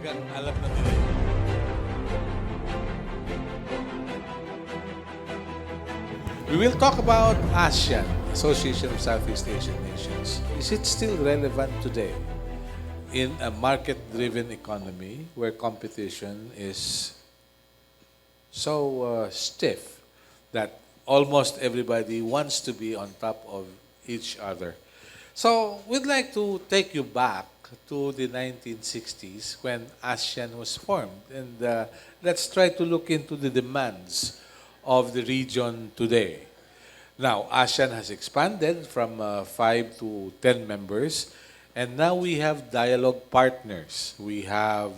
talagang alam na nila yun. We will talk about ASEAN, Association of Southeast Asian Nations. Is it still relevant today in a market-driven economy where competition is so stiff that almost everybody wants to be on top of each other? So we'd like to take you back to the 1960s when ASEAN was formed. And let's try to look into the demands of the region today. Now, ASEAN has expanded from 5 to 10 members, and now we have dialogue partners. We have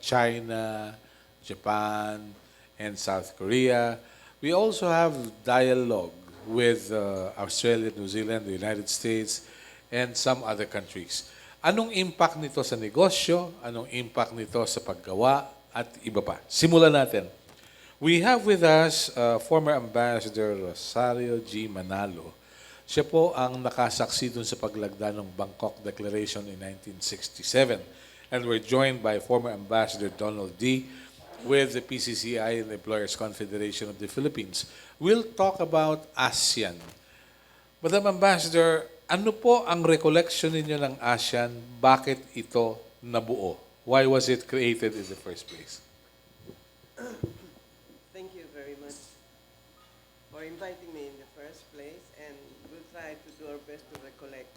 China, Japan, and South Korea. We also have dialogue with Australia, New Zealand, the United States, and some other countries. Anong impact nito sa negosyo? Anong impact nito sa paggawa? At iba pa. Simulan natin. We have with us former Ambassador Rosario G. Manalo. Siya po ang nakasaksi dun sa paglagda ng Bangkok Declaration in 1967. And we're joined by former Ambassador Donald D. with the PCCI and the Employers Confederation of the Philippines. We'll talk about ASEAN. Madam Ambassador, ano po ang recollection ninyo ng ASEAN? Bakit ito nabuo? Why was it created in the first place? Thank you very much for inviting me in the first place, and we'll try to do our best to recollect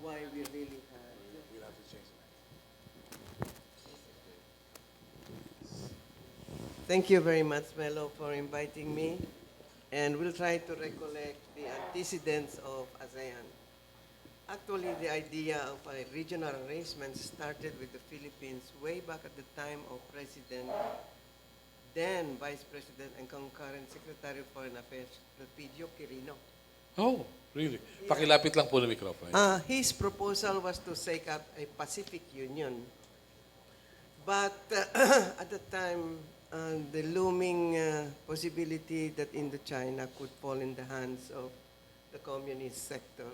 why we really had. We'll have to change it. Thank you very much, Melo, for inviting me, and we'll try to recollect the antecedents of ASEAN. Actually, the idea of a regional arrangement started with the Philippines way back at the time of then Vice President and concurrent Secretary of Foreign Affairs, Elpidio Quirino. Oh, really? Pakilapit lang po ng microphone. His proposal was to set up a Pacific Union. But at the time, the looming possibility that Indochina could fall in the hands of the communist sector.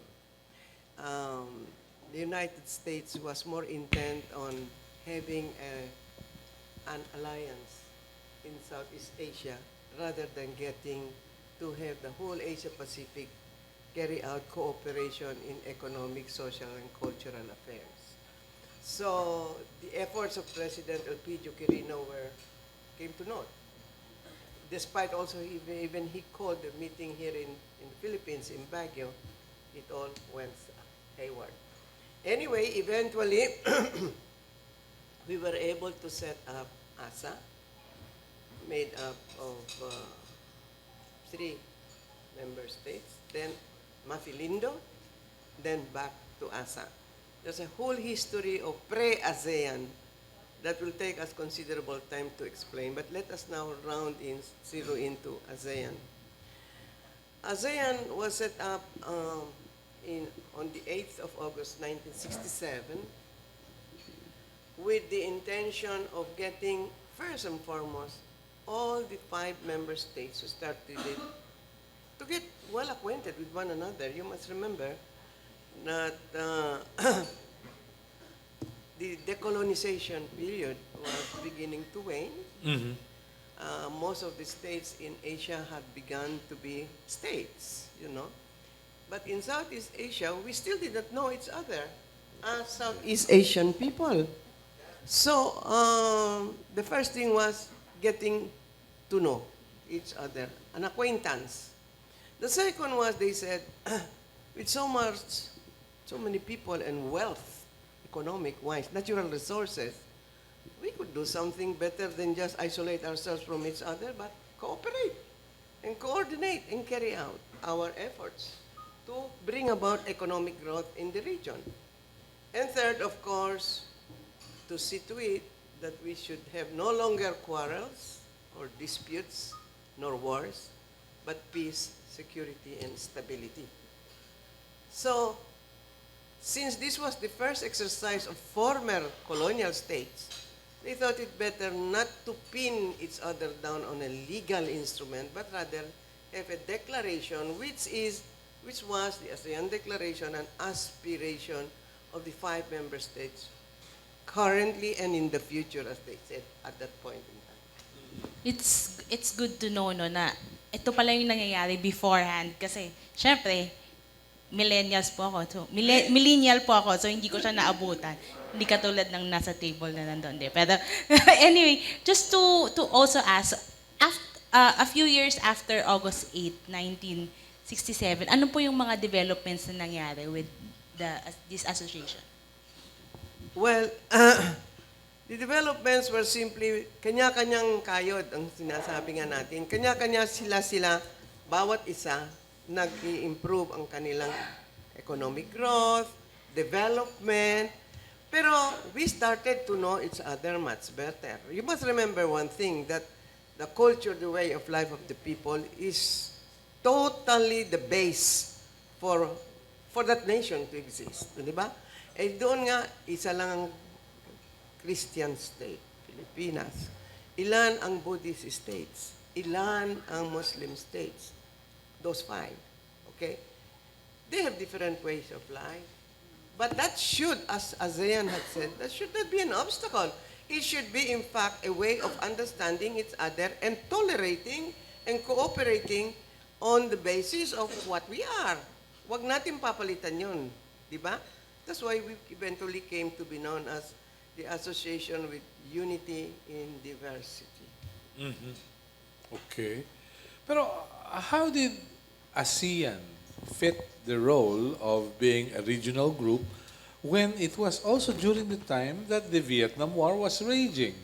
The United States was more intent on having an alliance in Southeast Asia rather than getting to have the whole Asia-Pacific carry out cooperation in economic, social, and cultural affairs. So the efforts of President Elpidio Quirino came to naught. Despite also even he called the meeting here in the Philippines, in Baguio, it all went hayward. Anyway, eventually, we were able to set up ASA, made up of 3 member states, then Mafilindo, then back to ASA. There's a whole history of pre-ASEAN that will take us considerable time to explain, but let us now zero into ASEAN. ASEAN was set up on the 8th of August 1967 with the intention of getting, first and foremost, all the 5 member states who started it to get well acquainted with one another. You must remember that the decolonization period was beginning to wane. Mm-hmm. Most of the states in Asia had begun to be states, you know. But in Southeast Asia, we still did not know each other as Southeast Asian people. So the first thing was getting to know each other, an acquaintance. The second was, they said, with so many people and wealth, economic-wise, natural resources, we could do something better than just isolate ourselves from each other, but cooperate and coordinate and carry out our efforts to bring about economic growth in the region. And third, of course, to see to it that we should have no longer quarrels or disputes, nor wars, but peace, security, and stability. So, since this was the first exercise of former colonial states, they thought it better not to pin each other down on a legal instrument, but rather have a declaration which was the ASEAN Declaration, an aspiration of the 5 member states currently and in the future, as they said at that point in time. It's good to know no na ito pala yung nangyayari beforehand kasi syempre millennials po ako. So, millennial po ako, so hindi ko siya naabutan. Hindi katulad ng nasa table na nandun. Pero anyway, just to also ask, a few years after August 8, 1967, ano po yung mga developments na nangyari with this association? Well, the developments were simply kanya-kanyang kayod ang sinasabi nga natin. Kanya-kanya sila, bawat isa, nag-i-improve ang kanilang economic growth, development, pero we started to know each other much better. You must remember one thing, that the culture, the way of life of the people is totally the base for that nation to exist. Di ba? Eh doon nga, isa lang ang Christian state, Pilipinas. Ilan ang Buddhist states? Ilan ang Muslim states? Those 5, okay? They have different ways of life. But that should, as ASEAN had said, that should not be an obstacle. It should be, in fact, a way of understanding each other and tolerating and cooperating on the basis of what we are. Huwag natin papalitan yun, di ba? That's why we eventually came to be known as the Association with Unity in Diversity. Mhm. Okay. Pero how did ASEAN fit the role of being a regional group when it was also during the time that the Vietnam War was raging?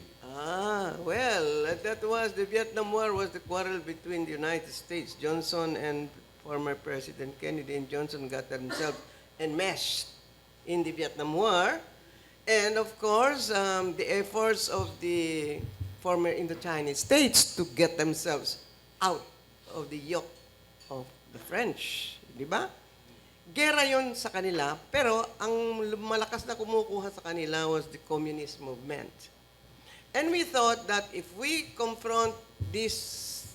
Well, that was, the Vietnam War was the quarrel between the United States, Johnson and former President Kennedy, and Johnson got himself enmeshed in the Vietnam War. And of course, the efforts of the former Indochinese states to get themselves out of the yoke of the French, di ba? Gera yon sa kanila, pero ang malakas na kumukuha sa kanila was the communist movement. And we thought that if we confront this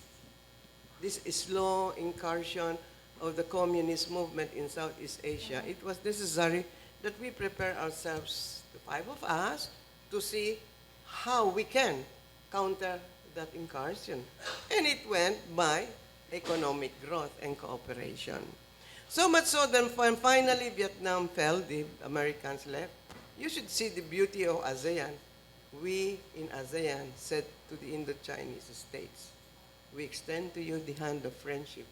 slow incursion of the communist movement in Southeast Asia, it was necessary that we prepare ourselves, the 5 of us, to see how we can counter that incursion. And it went by economic growth and cooperation. So much so that when finally Vietnam fell, the Americans left, you should see the beauty of ASEAN. We in ASEAN said to the Indo-Chinese states, we extend to you the hand of friendship.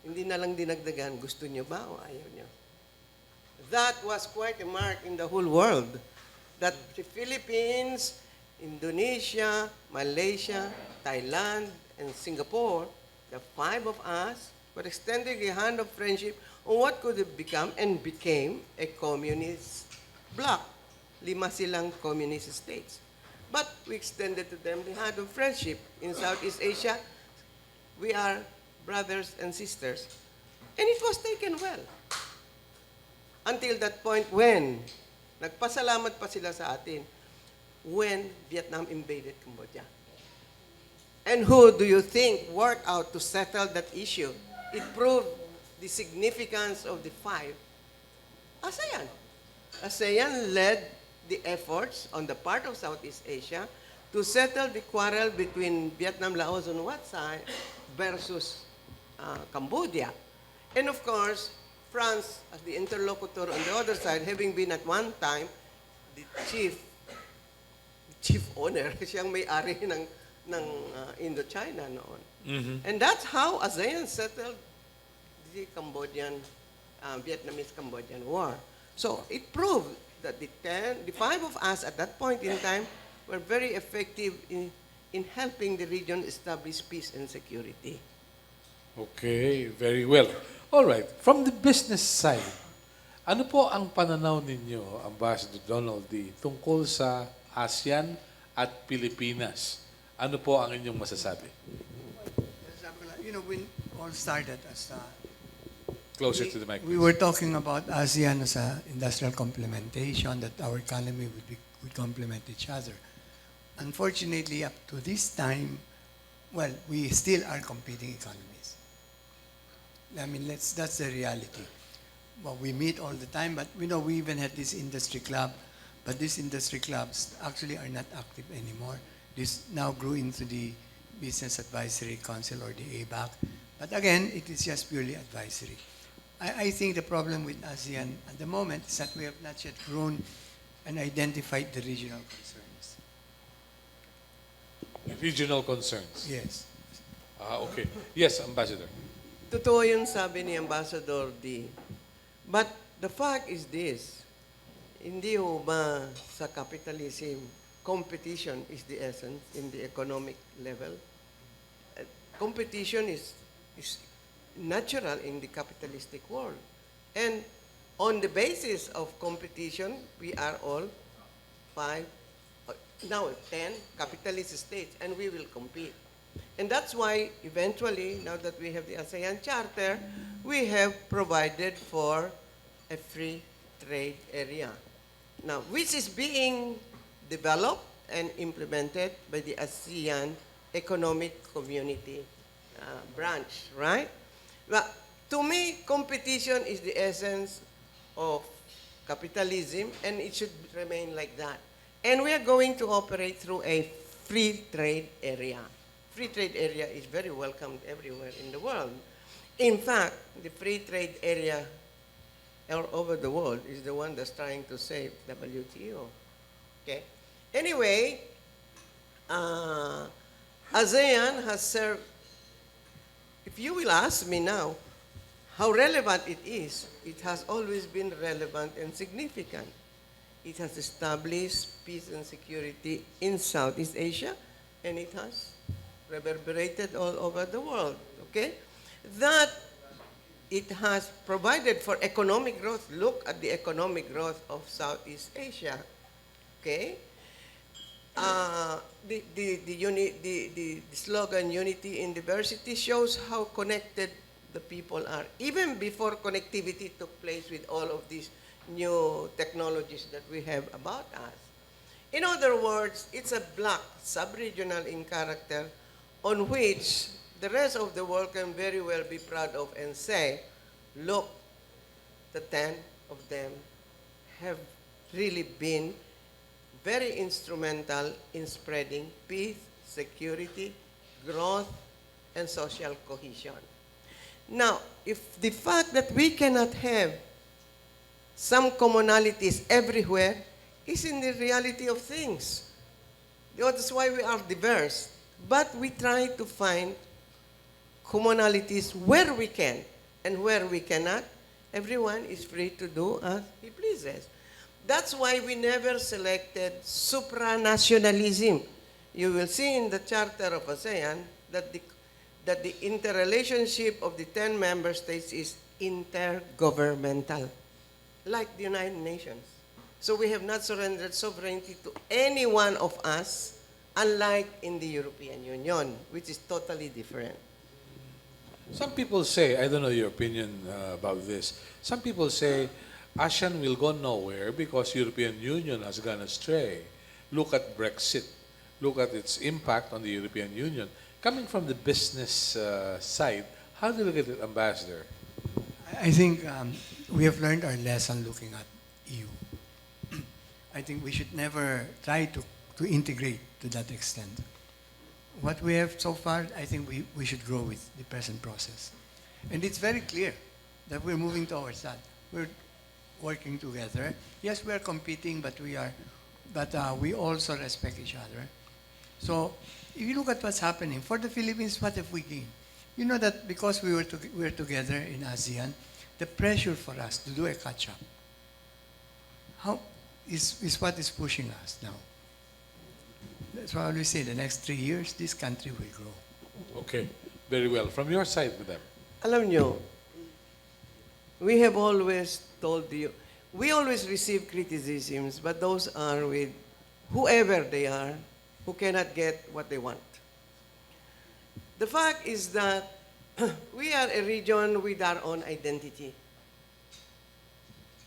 Hindi na lang dinagdagan, gusto nyo ba o ayaw nyo? That was quite a mark in the whole world, that the Philippines, Indonesia, Malaysia, Thailand, and Singapore, the 5 of us, were extending the hand of friendship on what could have become and became a communist bloc. 5 silang communist states. But we extended to them the hand of friendship. In Southeast Asia, we are brothers and sisters. And it was taken well. Until that point when, nagpasalamat pa sila sa atin, when Vietnam invaded Cambodia. And who do you think worked out to settle that issue? It proved the significance of the 5. ASEAN. ASEAN led the efforts on the part of Southeast Asia to settle the quarrel between Vietnam, Laos on one side versus Cambodia. And of course, France as the interlocutor on the other side, having been at one time the chief owner, siyang may-ari ng Indochina noon. Mhm. And that's how ASEAN settled the Vietnamese-Cambodian War. So it proved that the 5 of us at that point in time were very effective in helping the region establish peace and security. Okay, very well. All right, from the business side, ano po ang pananaw ninyo, Ambassador Donald D., tungkol sa ASEAN at Pilipinas? Ano po ang inyong masasabi? You know, we all started as Closer to the mic, we please. were talking about ASEAN as an industrial complementation, that our economy would complement each other. Unfortunately, up to this time, well, we still are competing economies. I mean, that's the reality. Well, we meet all the time, but we know we even had this industry club But these industry clubs actually are not active anymore. This now grew into the Business Advisory Council or the ABAC. But again, it is just purely advisory. I think the problem with ASEAN at the moment is that we have not yet grown and identified the regional concerns. Regional concerns. Yes. Okay. Yes, Ambassador. Totoo yung sabi ni Ambassador D. But the fact is this, hindi ho ba sa capitalism, competition is the essence in the economic level? Competition is natural in the capitalistic world. And on the basis of competition, we are all 5, now 10 capitalist states, and we will compete. And that's why eventually, now that we have the ASEAN Charter, we have provided for a free trade area. Now, which is being developed and implemented by the ASEAN Economic Community branch, right? But to me, competition is the essence of capitalism, and it should remain like that. And we are going to operate through a free trade area. Free trade area is very welcomed everywhere in the world. In fact, the free trade area all over the world is the one that's trying to save WTO. Okay? Anyway, ASEAN has served, if you will ask me now, how relevant it is, it has always been relevant and significant. It has established peace and security in Southeast Asia, and it has reverberated all over the world, okay? That it has provided for economic growth. Look at the economic growth of Southeast Asia, okay? The slogan, unity in diversity, shows how connected the people are, even before connectivity took place with all of these new technologies that we have about us. In other words, it's a bloc, sub-regional in character, on which the rest of the world can very well be proud of and say, look, the 10 of them have really been very instrumental in spreading peace, security, growth, and social cohesion. Now, if the fact that we cannot have some commonalities everywhere is in the reality of things. That's why we are diverse. But we try to find commonalities where we can, and where we cannot, everyone is free to do as he pleases. That's why we never selected supranationalism. You will see in the Charter of ASEAN that the interrelationship of the 10 member states is intergovernmental, like the United Nations. So we have not surrendered sovereignty to any one of us, unlike in the European Union, which is totally different. Some people say, I don't know your opinion about this, some people say ASEAN will go nowhere because European Union has gone astray. Look at Brexit. Look at its impact on the European Union. Coming from the business side, how do you look at it, Ambassador? I think we have learned our lesson looking at EU. I think we should never try to integrate to that extent. What we have so far, I think we should grow with the present process. And it's very clear that we're moving towards that. We're working together. Yes, we are competing, but we also respect each other. So if you look at what's happening, for the Philippines, what have we gained? You know that because we were together in ASEAN, the pressure for us to do a catch-up is what is pushing us now. That's why I always say the next 3 years, this country will grow. Okay, very well. From your side, Madam. Alam nyo, we have always told you, we always receive criticisms, but those are with whoever they are who cannot get what they want. The fact is that we are a region with our own identity.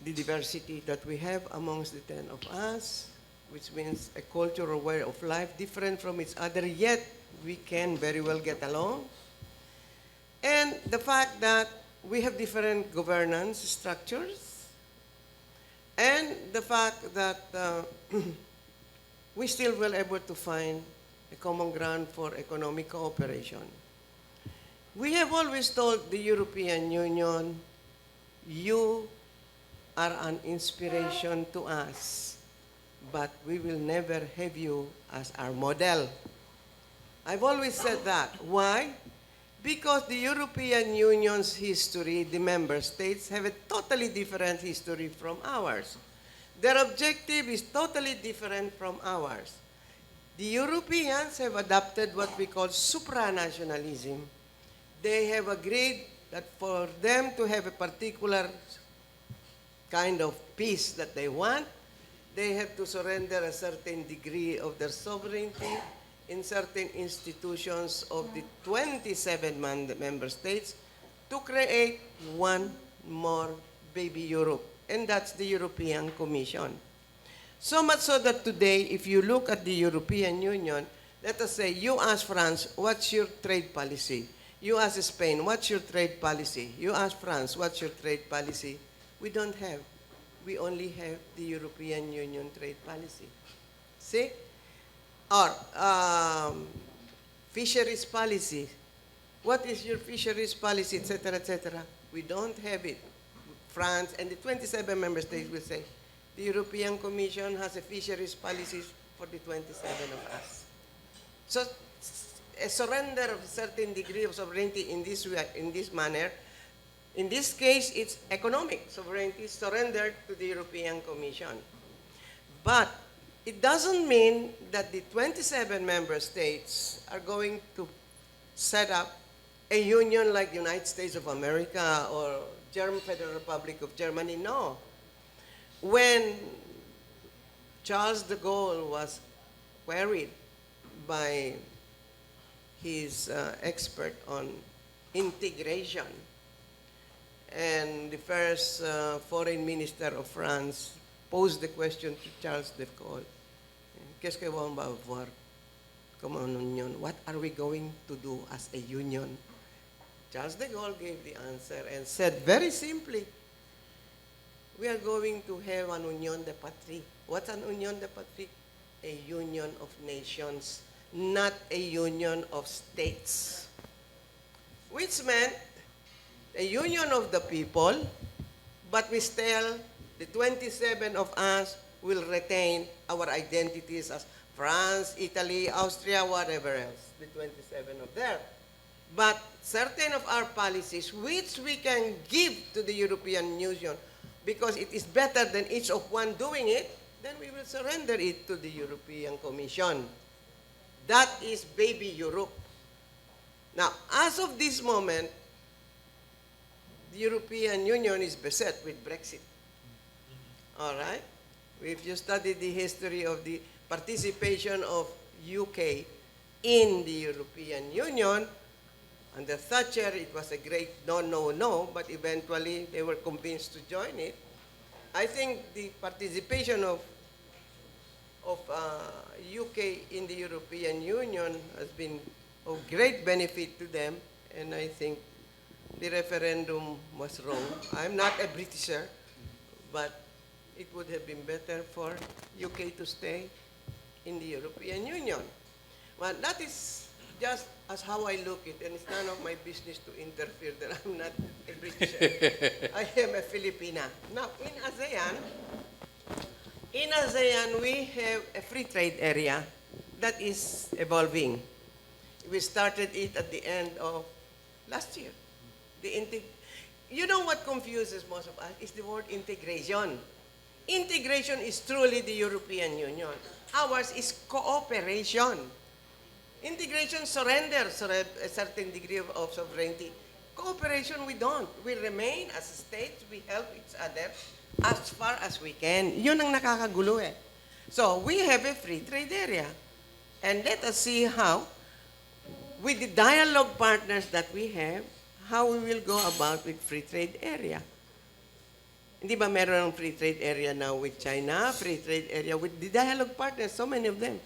The diversity that we have amongst the 10 of us, which means a cultural way of life different from each other, yet we can very well get along. And the fact that we have different governance structures, And the fact that we still were able to find a common ground for economic cooperation. We have always told the European Union, you are an inspiration to us, but we will never have you as our model. I've always said that. Why? Because the European Union's history, the member states, have a totally different history from ours. Their objective is totally different from ours. The Europeans have adopted what we call supranationalism. They have agreed that for them to have a particular kind of peace that they want, they have to surrender a certain degree of their sovereignty in certain institutions of the 27 member states to create one more baby Europe, and that's the European Commission. So much so that today, if you look at the European Union, let us say you ask France, what's your trade policy? You ask Spain, what's your trade policy? You ask France, what's your trade policy? We don't have. We only have the European Union trade policy. See? Or fisheries policy. What is your fisheries policy, etc., etc.? We don't have it. France and the 27 member states will say, the European Commission has a fisheries policy for the 27 of us. So a surrender of a certain degree of sovereignty in this way, in this manner, in this case, it's economic sovereignty surrendered to the European Commission. But it doesn't mean that the 27 member states are going to set up a union like the United States of America or German Federal Republic of Germany. No. When Charles de Gaulle was queried by his expert on integration, and the first foreign minister of France posed the question to Charles de Gaulle, qu'est-ce que on va voir comme une union? What are we going to do as a union? Charles de Gaulle gave the answer and said very simply, we are going to have an union de patrie. What's an union de patrie? A union of nations, not a union of states. Which meant a union of the people, but we still, the 27 of us will retain our identities as France, Italy, Austria, whatever else, the 27 of there. But certain of our policies, which we can give to the European Union, because it is better than each of one doing it, then we will surrender it to the European Commission. That is baby Europe. Now, as of this moment, the European Union is beset with Brexit. All right? If you study the history of the participation of UK in the European Union, under Thatcher, it was a great no, no, no, but eventually they were convinced to join it. I think the participation of UK in the European Union has been of great benefit to them, and I think the referendum was wrong. I'm not a Britisher, but it would have been better for UK to stay in the European Union. But that is just as how I look it, and it's none of my business to interfere that I'm not a Britisher. I am a Filipina. Now, in ASEAN, we have a free trade area that is evolving. We started it at the end of last year. You know what confuses most of us is the word integration. Integration is truly the European Union. Ours is cooperation. Integration surrenders a certain degree of sovereignty. Cooperation, we don't. We remain as states, we help each other as far as we can. Yun ang nakakagulo eh. So, we have a free trade area. And let us see how, with the dialogue partners that we have, how we will go about with free trade area. Hindi ba meron ng free trade area now with China, free trade area with the dialogue partners, so many of them.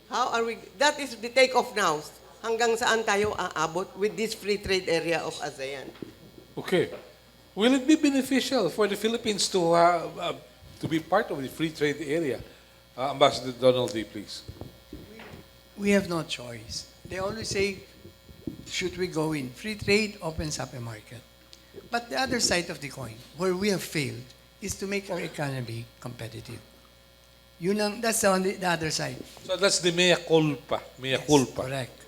How are we, that is the take-off now. Hanggang saan tayo aabot with this free trade area of ASEAN? Okay. Will it be beneficial for the Philippines to be part of the free trade area? Ambassador Donald D., please. We have no choice. They always say, should we go in? Free trade opens up a market. But the other side of the coin, where we have failed, is to make our economy competitive. That's the other side. So that's the mea culpa. Mea Yes, culpa. correct.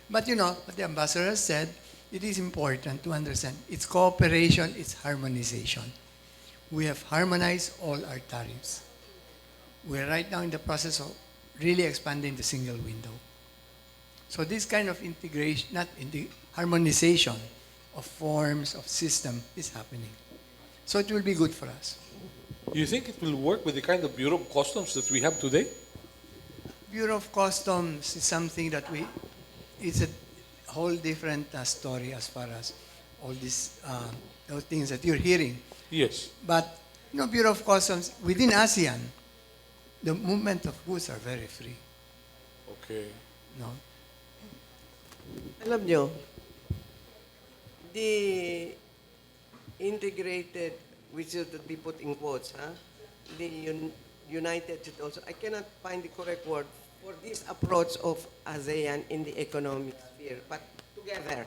But what the ambassador has said, it is important to understand it's cooperation, it's harmonization. We have harmonized all our tariffs. We're right now in the process of really expanding the single window. So this kind of integration, not in the harmonization of forms, of system is happening. So it will be good for us. You think it will work with the kind of Bureau of Customs that we have today? Bureau of Customs is something that it's a whole different story as far as all these those things that you're hearing. Yes. But Bureau of Customs within ASEAN, the movement of goods are very free. Okay. No, Alam nyo, the integrated, which should be put in quotes, the united should also, I cannot find the correct word for this approach of ASEAN in the economic sphere, but together.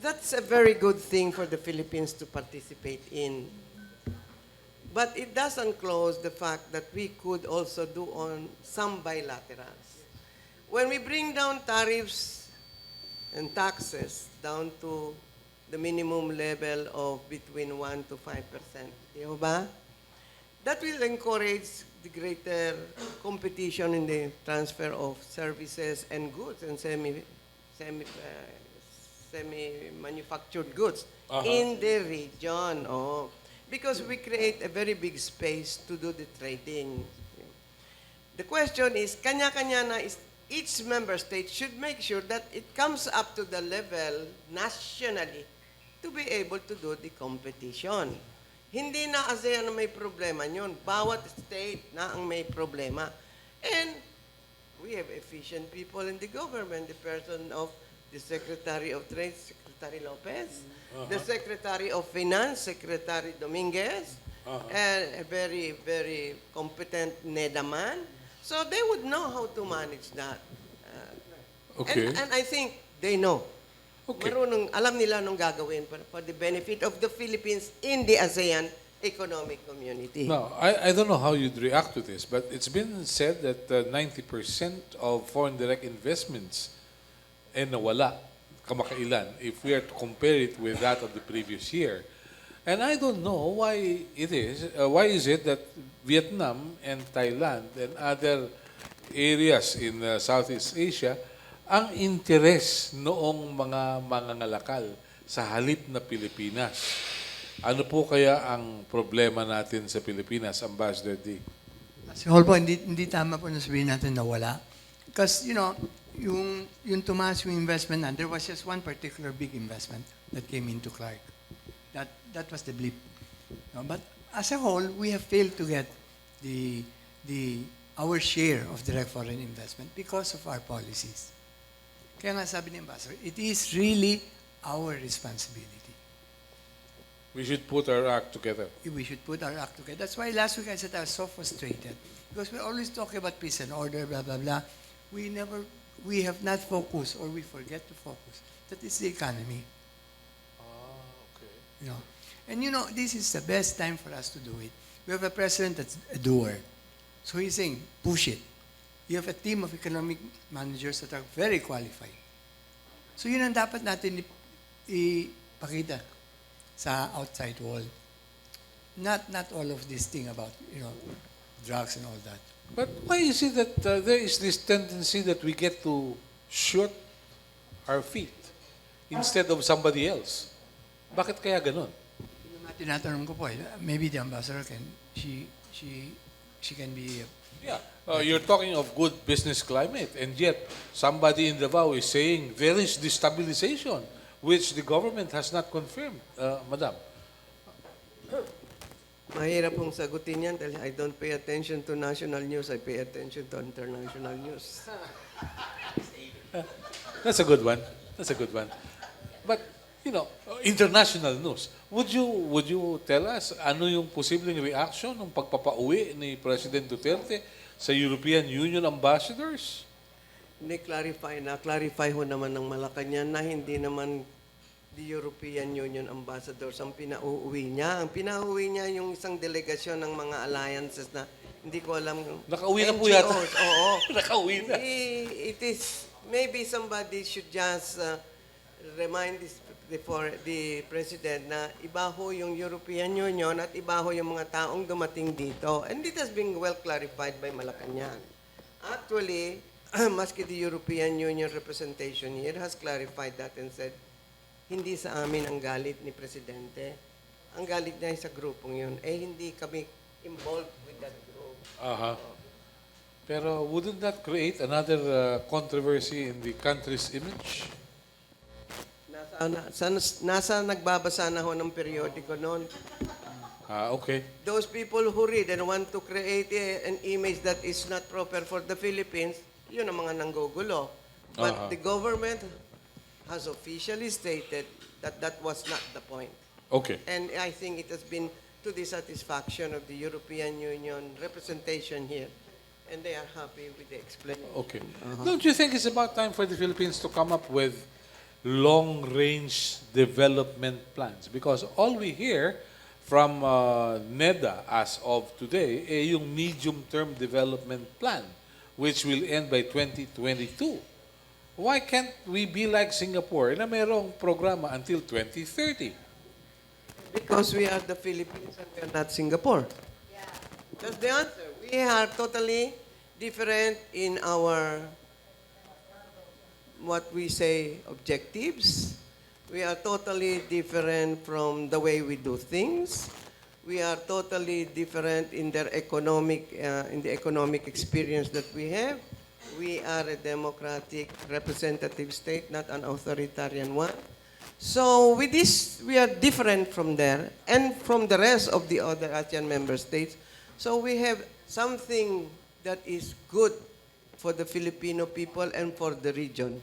That's a very good thing for the Philippines to participate in. But it doesn't close the fact that we could also do on some bilaterals. When we bring down tariffs and taxes down to the minimum level of between 1 to 5%, di ba? That will encourage the greater competition in the transfer of services and goods and semi-manufactured goods in the region. Because we create a very big space to do the trading. The question is, kanya-kanya na each member state should make sure that it comes up to the level nationally to be able to do the competition. Hindi na ASEAN na may problema yun. Bawat state na ang may problema. And we have efficient people in the government. The person of the Secretary of Trade, Secretary Lopez, the Secretary of Finance, Secretary Dominguez, and a very, very competent Nedaman. So they would know how to manage that. Okay. And I think they know. Okay. Alam nila nung gagawin for the benefit of the Philippines in the ASEAN economic community. Now, I don't know how you'd react to this, but it's been said that 90% of foreign direct investments nawala kamakailan if we are to compare it with that of the previous year. And I don't know why it is. Why is it that Vietnam and Thailand and other areas in Southeast Asia ang interes noong mga mangangalakal sa halip na Pilipinas? Ano po kaya ang problema natin sa Pilipinas, Ambassador D? Kasi whole po, hindi tama po na sabihin natin na wala. Because, yung tumaas yung investment there was just one particular big investment that came into Clark. That was the blip. But as a whole, we have failed to get our share of direct foreign investment because of our policies. Kaya nga sabi ni Ambassador, it is really our responsibility. We should put our act together. We should put our act together. That's why last week I said I was so frustrated because we always talk about peace and order, blah, blah, blah. We have not focused or we forget to focus. That is the economy. Okay. And this is the best time for us to do it. We have a president that's a doer. So he's saying, push it. You have a team of economic managers that are very qualified. So yun ang dapat natin ipakita sa outside world. Not all of this thing about, drugs and all that. But why is it that there is this tendency that we get to shoot our feet instead of somebody else? Bakit kaya ganun? Yung nga tinatanong ko po, maybe the ambassador she can be... Yeah, you're talking of good business climate, and yet somebody in Davao is saying there is destabilization, which the government has not confirmed, Madam. Mahirap pong sagutin yan dahil I don't pay attention to national news, I pay attention to international news. That's a good one. That's a good one. But international news. Would you tell us ano yung posibleng reaction ng pagpapauwi ni President Duterte sa European Union ambassadors? Na-clarify ho naman ng Malacanang na hindi naman the European Union ambassadors ang pinauuwi niya. Ang pinauuwi niya yung isang delegasyon ng mga alliances na hindi ko alam. Nakauwi na po yata. NGOs, oo. Nakauwi na. It is, maybe somebody should just remind the President na iba ho yung European Union at iba ho yung mga taong dumating dito. And it has been well clarified by Malacanang. Actually, maski the European Union representation here has clarified that and said, hindi sa amin ang galit ni Presidente. Ang galit niya ay sa grupong yun. Hindi kami involved with that group. Aha. Pero wouldn't that create another controversy in the country's image? Nasa nagbabasa na ho ng periodiko noon. Okay. Those people who read and want to create an image that is not proper for the Philippines, yun ang mga nanggugulo. But the government has officially stated that that was not the point. Okay. And I think it has been to the satisfaction of the European Union representation here. And they are happy with the explanation. Okay. Don't you think it's about time for the Philippines to come up with long-range development plans? Because all we hear from NEDA as of today yung medium-term development plan, which will end by 2022. Why can't we be like Singapore na mayroong programa until 2030? Because we are the Philippines and we are not Singapore. That's the answer. We are totally different in our, what we say, objectives. We are totally different from the way we do things. We are totally different in their economic, in the economic experience that we have. We are a democratic representative state, not an authoritarian one. So with this, we are different from there and from the rest of the other ASEAN member states. So we have something that is good for the Filipino people and for the region,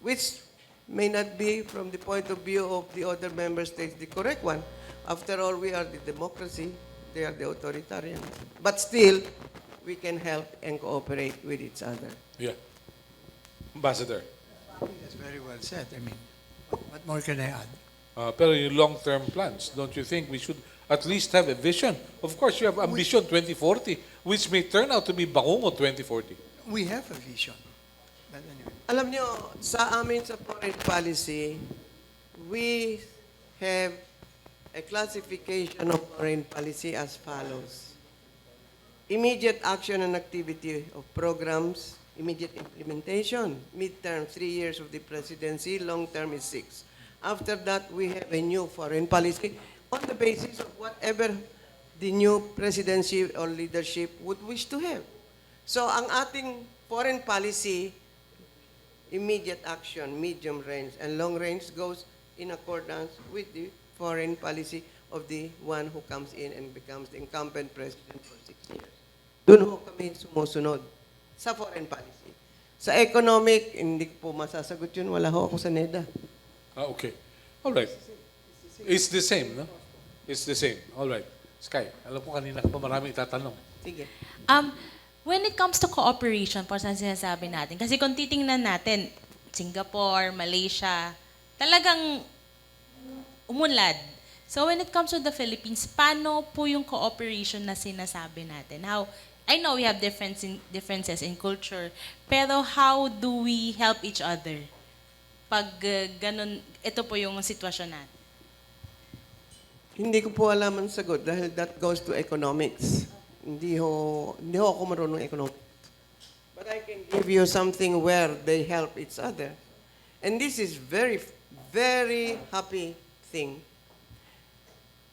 which may not be, from the point of view of the other member states, the correct one. After all, we are the democracy, they are the authoritarian. But still, we can help and cooperate with each other. Yeah. Ambassador. That's very well said. I mean, what more can I add? Pero yung long-term plans, don't you think we should at least have a vision? Of course, you have Ambition 2040, which may turn out to be Bangungo 2040. We have a vision. But anyway. Alam nyo, sa amin sa foreign policy, we have a classification of foreign policy as follows. Immediate action and activity of programs, immediate implementation, midterm, 3 years of the presidency, long term is 6. After that, we have a new foreign policy on the basis of whatever the new presidency or leadership would wish to have. So ang ating foreign policy, immediate action, medium range, and long range goes in accordance with the foreign policy of the one who comes in and becomes the incumbent president for 6 years. Doon ho kami sumusunod sa foreign policy. Sa economic, hindi po masasagot yun. Wala ho ako sa NEDA. Okay. All right. It's the same, no? It's the same. All right. Sky, alam ko kanina pa marami itatanong. Sige. When it comes to cooperation, po sa sinasabi natin, kasi kung titingnan natin, Singapore, Malaysia, talagang umunlad. So when it comes to the Philippines, paano po yung cooperation na sinasabi natin? How, I know we have differences in culture, pero how do we help each other? Pag ganun, ito po yung sitwasyon natin. Hindi ko po alam ang sagot dahil that goes to economics. Hindi ho ako marunong economics. But I can give you something where they help each other. And this is very, very happy thing.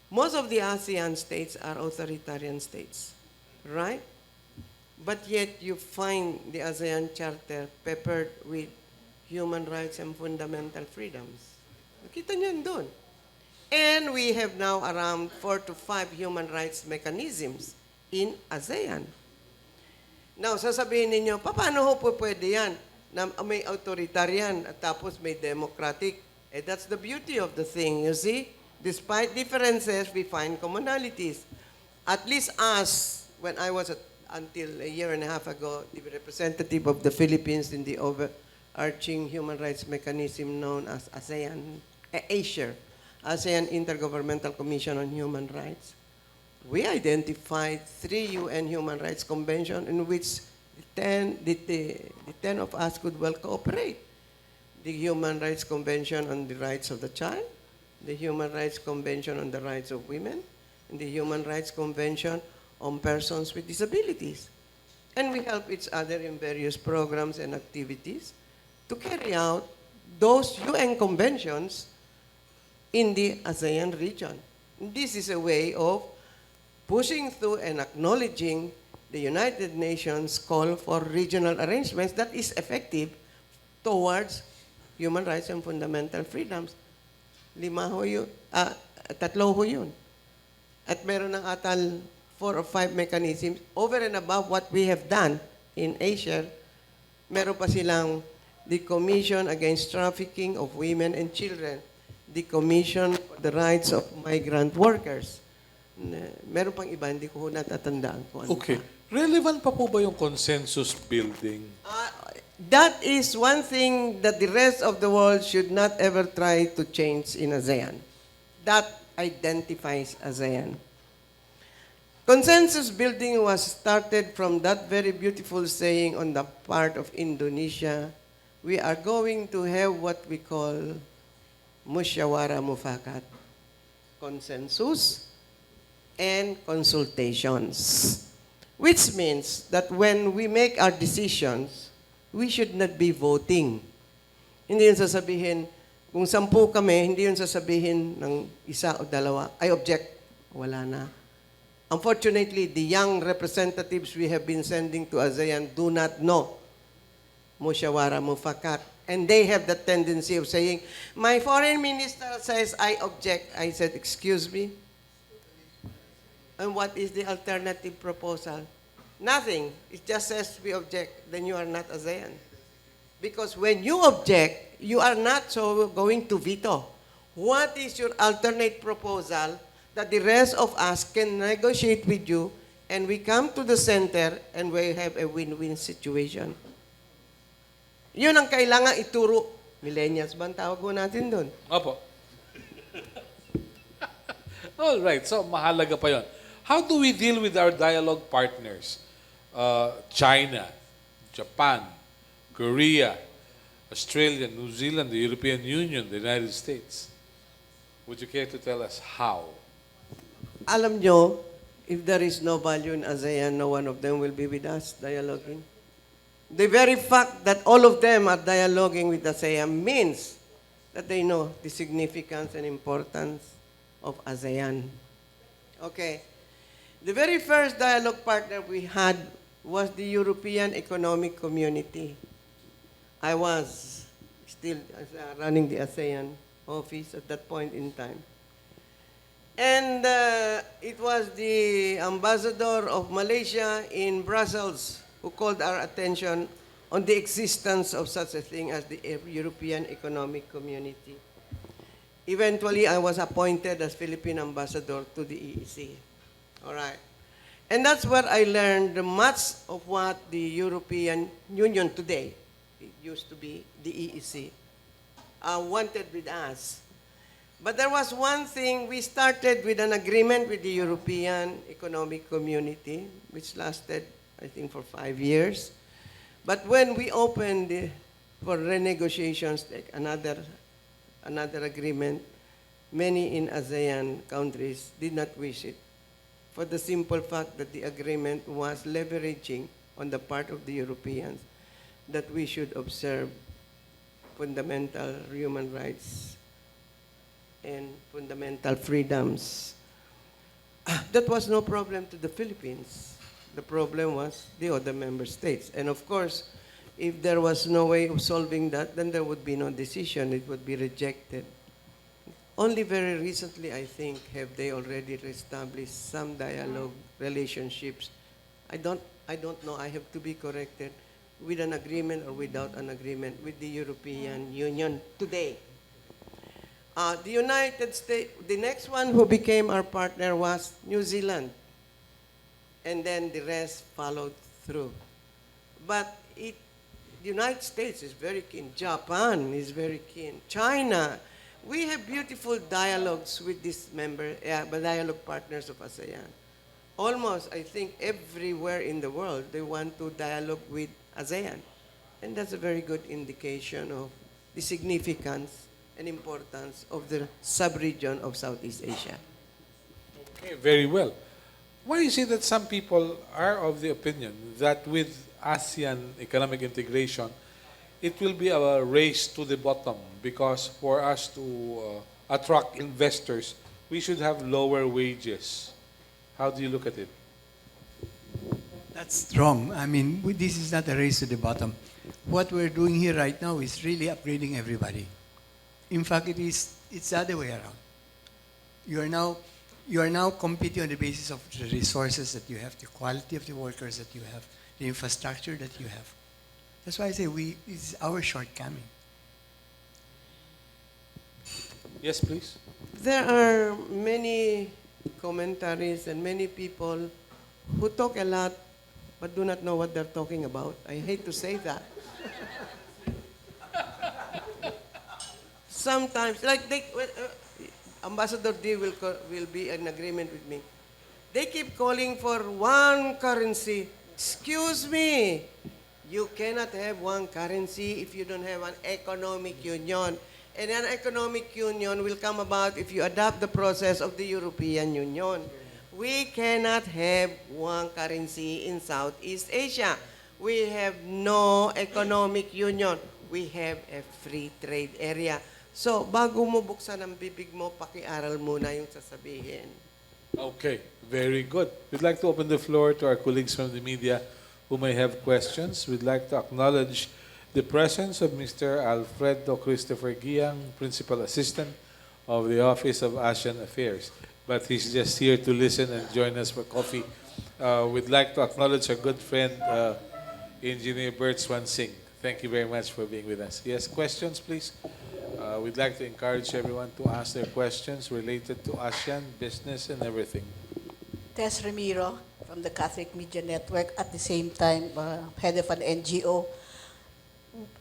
Most of the ASEAN states are authoritarian states, right? But yet you find the ASEAN Charter peppered with human rights and fundamental freedoms. Nakita niyo doon. And we have now around 4 to 5 human rights mechanisms in ASEAN. Now, sasabihin ninyo, paano ho po pwede yan na may authoritarian at tapos may democratic And that's the beauty of the thing, you see? Despite differences, we find commonalities. At least us, when I was until a year and a half ago, the representative of the Philippines in the overarching human rights mechanism known as ASEAN, ASEAN, ASEAN Intergovernmental Commission on Human Rights. We identified 3 UN Human Rights Conventions in which the 10 of us could well cooperate. The Human Rights Convention on the Rights of the Child, the Human Rights Convention on the Rights of Women, and the Human Rights Convention on Persons with Disabilities. And we help each other in various programs and activities to carry out those UN conventions in the ASEAN region. This is a way of pushing through and acknowledging the United Nations call for regional arrangements that is effective towards human rights and fundamental freedoms. 5 ho yun, 3 ho yun. At meron ng atal 4 or 5 mechanisms over and above what we have done in Asia. Meron pa silang the Commission Against Trafficking of Women and Children, the Commission for the Rights of Migrant Workers. Meron pang iba, hindi ko natatandaan kung ano Okay. pa. Relevant pa po ba yung consensus building? That is one thing that the rest of the world should not ever try to change in ASEAN. That identifies ASEAN. Consensus building was started from that very beautiful saying on the part of Indonesia. We are going to have what we call musyawara mufakat, consensus and consultations. Which means that when we make our decisions, we should not be voting. Hindi yun sasabihin, kung 10 kami, hindi yun sasabihin ng isa o dalawa, I object, wala na. Unfortunately, the young representatives we have been sending to ASEAN do not know musyawara mufakat. And they have the tendency of saying, my foreign minister says I object. I said, excuse me? And what is the alternative proposal? Nothing. It just says we object. Then you are not ASEAN. Because when you object, you are not so going to veto. What is your alternate proposal that the rest of us can negotiate with you and we come to the center and we have a win-win situation? Yun ang kailangan ituro. Millennials ba ang tawag mo natin doon? Opo. All right. So, mahalaga pa yon. How do we deal with our dialogue partners? China, Japan, Korea, Australia, New Zealand, the European Union, the United States. Would you care to tell us how? Alam nyo, if there is no value in ASEAN, no one of them will be with us dialoguing. The very fact that all of them are dialoguing with ASEAN means that they know the significance and importance of ASEAN. Okay. The very first dialogue partner we had was the European Economic Community. I was still running the ASEAN office at that point in time. And it was the ambassador of Malaysia in Brussels who called our attention on the existence of such a thing as the European Economic Community. Eventually, I was appointed as Philippine ambassador to the EEC. All right. And that's where I learned much of what the European Union today, it used to be the EEC, wanted with us. But there was one thing, we started with an agreement with the European Economic Community, which lasted, I think, for 5 years. But when we opened for renegotiations, like another agreement, many in ASEAN countries did not wish it, for the simple fact that the agreement was leveraging on the part of the Europeans that we should observe fundamental human rights and fundamental freedoms. That was no problem to the Philippines. The problem was the other member states. And of course, if there was no way of solving that, then there would be no decision. It would be rejected. Only very recently, I think, have they already established some dialogue relationships. I don't know, I have to be corrected, with an agreement or without an agreement with the European Union today. The United States, the next one who became our partner was New Zealand. And then the rest followed through. But the United States is very keen. Japan is very keen. China. We have beautiful dialogues with these dialogue partners of ASEAN. Almost, I think, everywhere in the world, they want to dialogue with ASEAN. And that's a very good indication of the significance and importance of the sub-region of Southeast Asia. Okay, very well. Why is it that some people are of the opinion that with ASEAN economic integration, it will be a race to the bottom because for us to attract investors, we should have lower wages? How do you look at it? That's wrong. I mean, this is not a race to the bottom. What we're doing here right now is really upgrading everybody. In fact, it's the other way around. You are now competing on the basis of the resources that you have, the quality of the workers that you have, the infrastructure that you have. That's why I say it's our shortcoming. Yes, please. There are many commentaries and many people who talk a lot but do not know what they're talking about. I hate to say that. Sometimes, like Ambassador D will be in agreement with me. They keep calling for one currency. Excuse me. You cannot have one currency if you don't have an economic union. And an economic union will come about if you adopt the process of the European Union. We cannot have one currency in Southeast Asia. We have no economic union. We have a free trade area. So, bago mo buksan ang bibig mo, pakiaral muna yung sasabihin. Okay, very good. We'd like to open the floor to our colleagues from the media who may have questions. We'd like to acknowledge the presence of Mr. Alfredo Christopher Giang, Principal Assistant of the Office of ASEAN Affairs. But he's just here to listen and join us for coffee. We'd like to acknowledge our good friend, Engineer Bert Swansing. Thank you very much for being with us. Yes, questions, please. We'd like to encourage everyone to ask their questions related to ASEAN, business, and everything. Tess Ramiro from the Catholic Media Network, at the same time head of an NGO.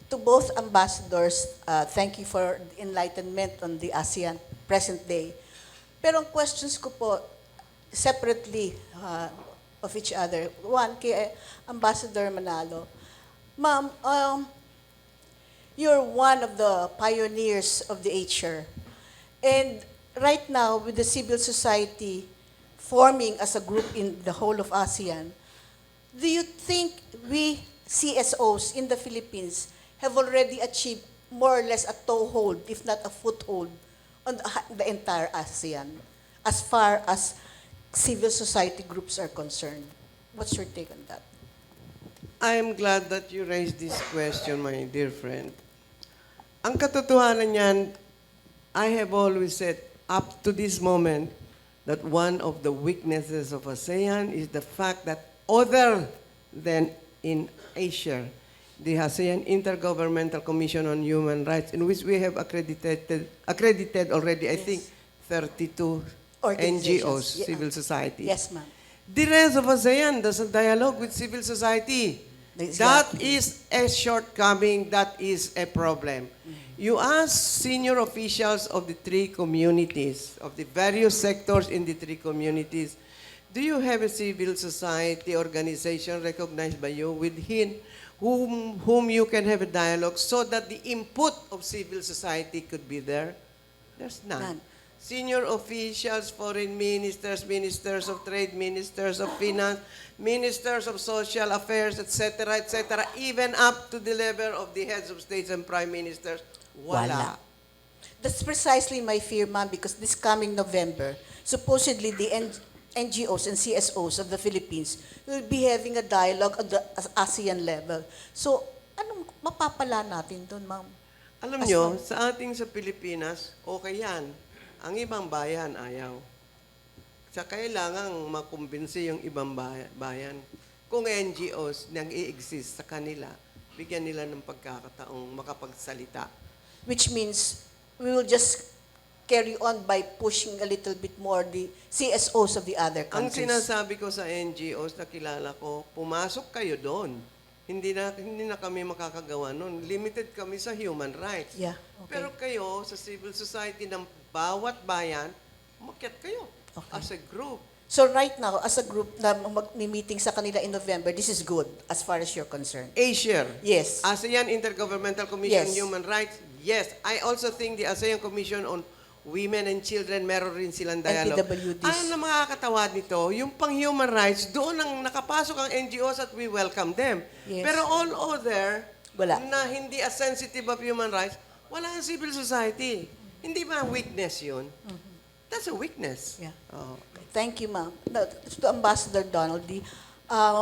To both ambassadors, thank you for the enlightenment on the ASEAN present day. Pero ang questions ko po, separately of each other. One, kay Ambassador Manalo. Ma'am, you're one of the pioneers of the HR. And right now, with the civil society forming as a group in the whole of ASEAN, do you think we CSOs in the Philippines have already achieved more or less a toehold, if not a foothold, on the entire ASEAN, as far as civil society groups are concerned? What's your take on that? I am glad that you raised this question, my dear friend. Ang katotohanan niyan, I have always said, up to this moment, that one of the weaknesses of ASEAN is the fact that other than in Asia, the ASEAN Intergovernmental Commission on Human Rights, in which we have accredited already, I think, 32 NGOs, Yeah. civil society. Yes, ma'am. The rest of ASEAN doesn't dialogue with civil society. Exactly. That is a shortcoming, that is a problem. You ask senior officials of the three communities, of the various sectors in the three communities, do you have a civil society organization recognized by you with whom you can have a dialogue so that the input of civil society could be there? There's none. None. Senior officials, foreign ministers, ministers of trade, ministers of finance, ministers of social affairs, etc., even up to the level of the heads of states and prime ministers, wala. That's precisely my fear, ma'am, because this coming November, supposedly the NGOs and CSOs of the Philippines will be having a dialogue at the ASEAN level. So, anong mapapala natin doon, ma'am? Alam nyo, sa ating sa Pilipinas, okay yan. Ang ibang bayan, ayaw. Sa kailangang makumbinsi yung ibang bayan. Kung NGOs nang i-exist sa kanila, bigyan nila ng pagkakataong makapagsalita. Which means we will just carry on by pushing a little bit more the CSOs of the other Ang countries? sinasabi ko sa NGOs na kilala ko, pumasok kayo doon. Hindi na kami makakagawa noon. Limited kami sa human rights. Yeah, okay. Pero kayo, sa civil society ng bawat bayan, umakyat kayo Okay. as a group. So right now, as a group na mag-meeting sa kanila in November, this is good as far as you're concerned. ASEAN. Yes. ASEAN Intergovernmental Commission on Yes. Human Rights. Yes. I also think the ASEAN Commission on Women and Children, meron rin silang dialogue. PWDs. Ano na makakatawa nito? Yung pang human rights, doon ang nakapasok ang NGOs at we welcome them. Yes. Pero all other, Wala. na hindi as sensitive of human rights, wala ang civil society. Hindi ba weakness yun? That's a weakness. Yeah. Oh. Thank you, ma'am. Now, to Ambassador Donald,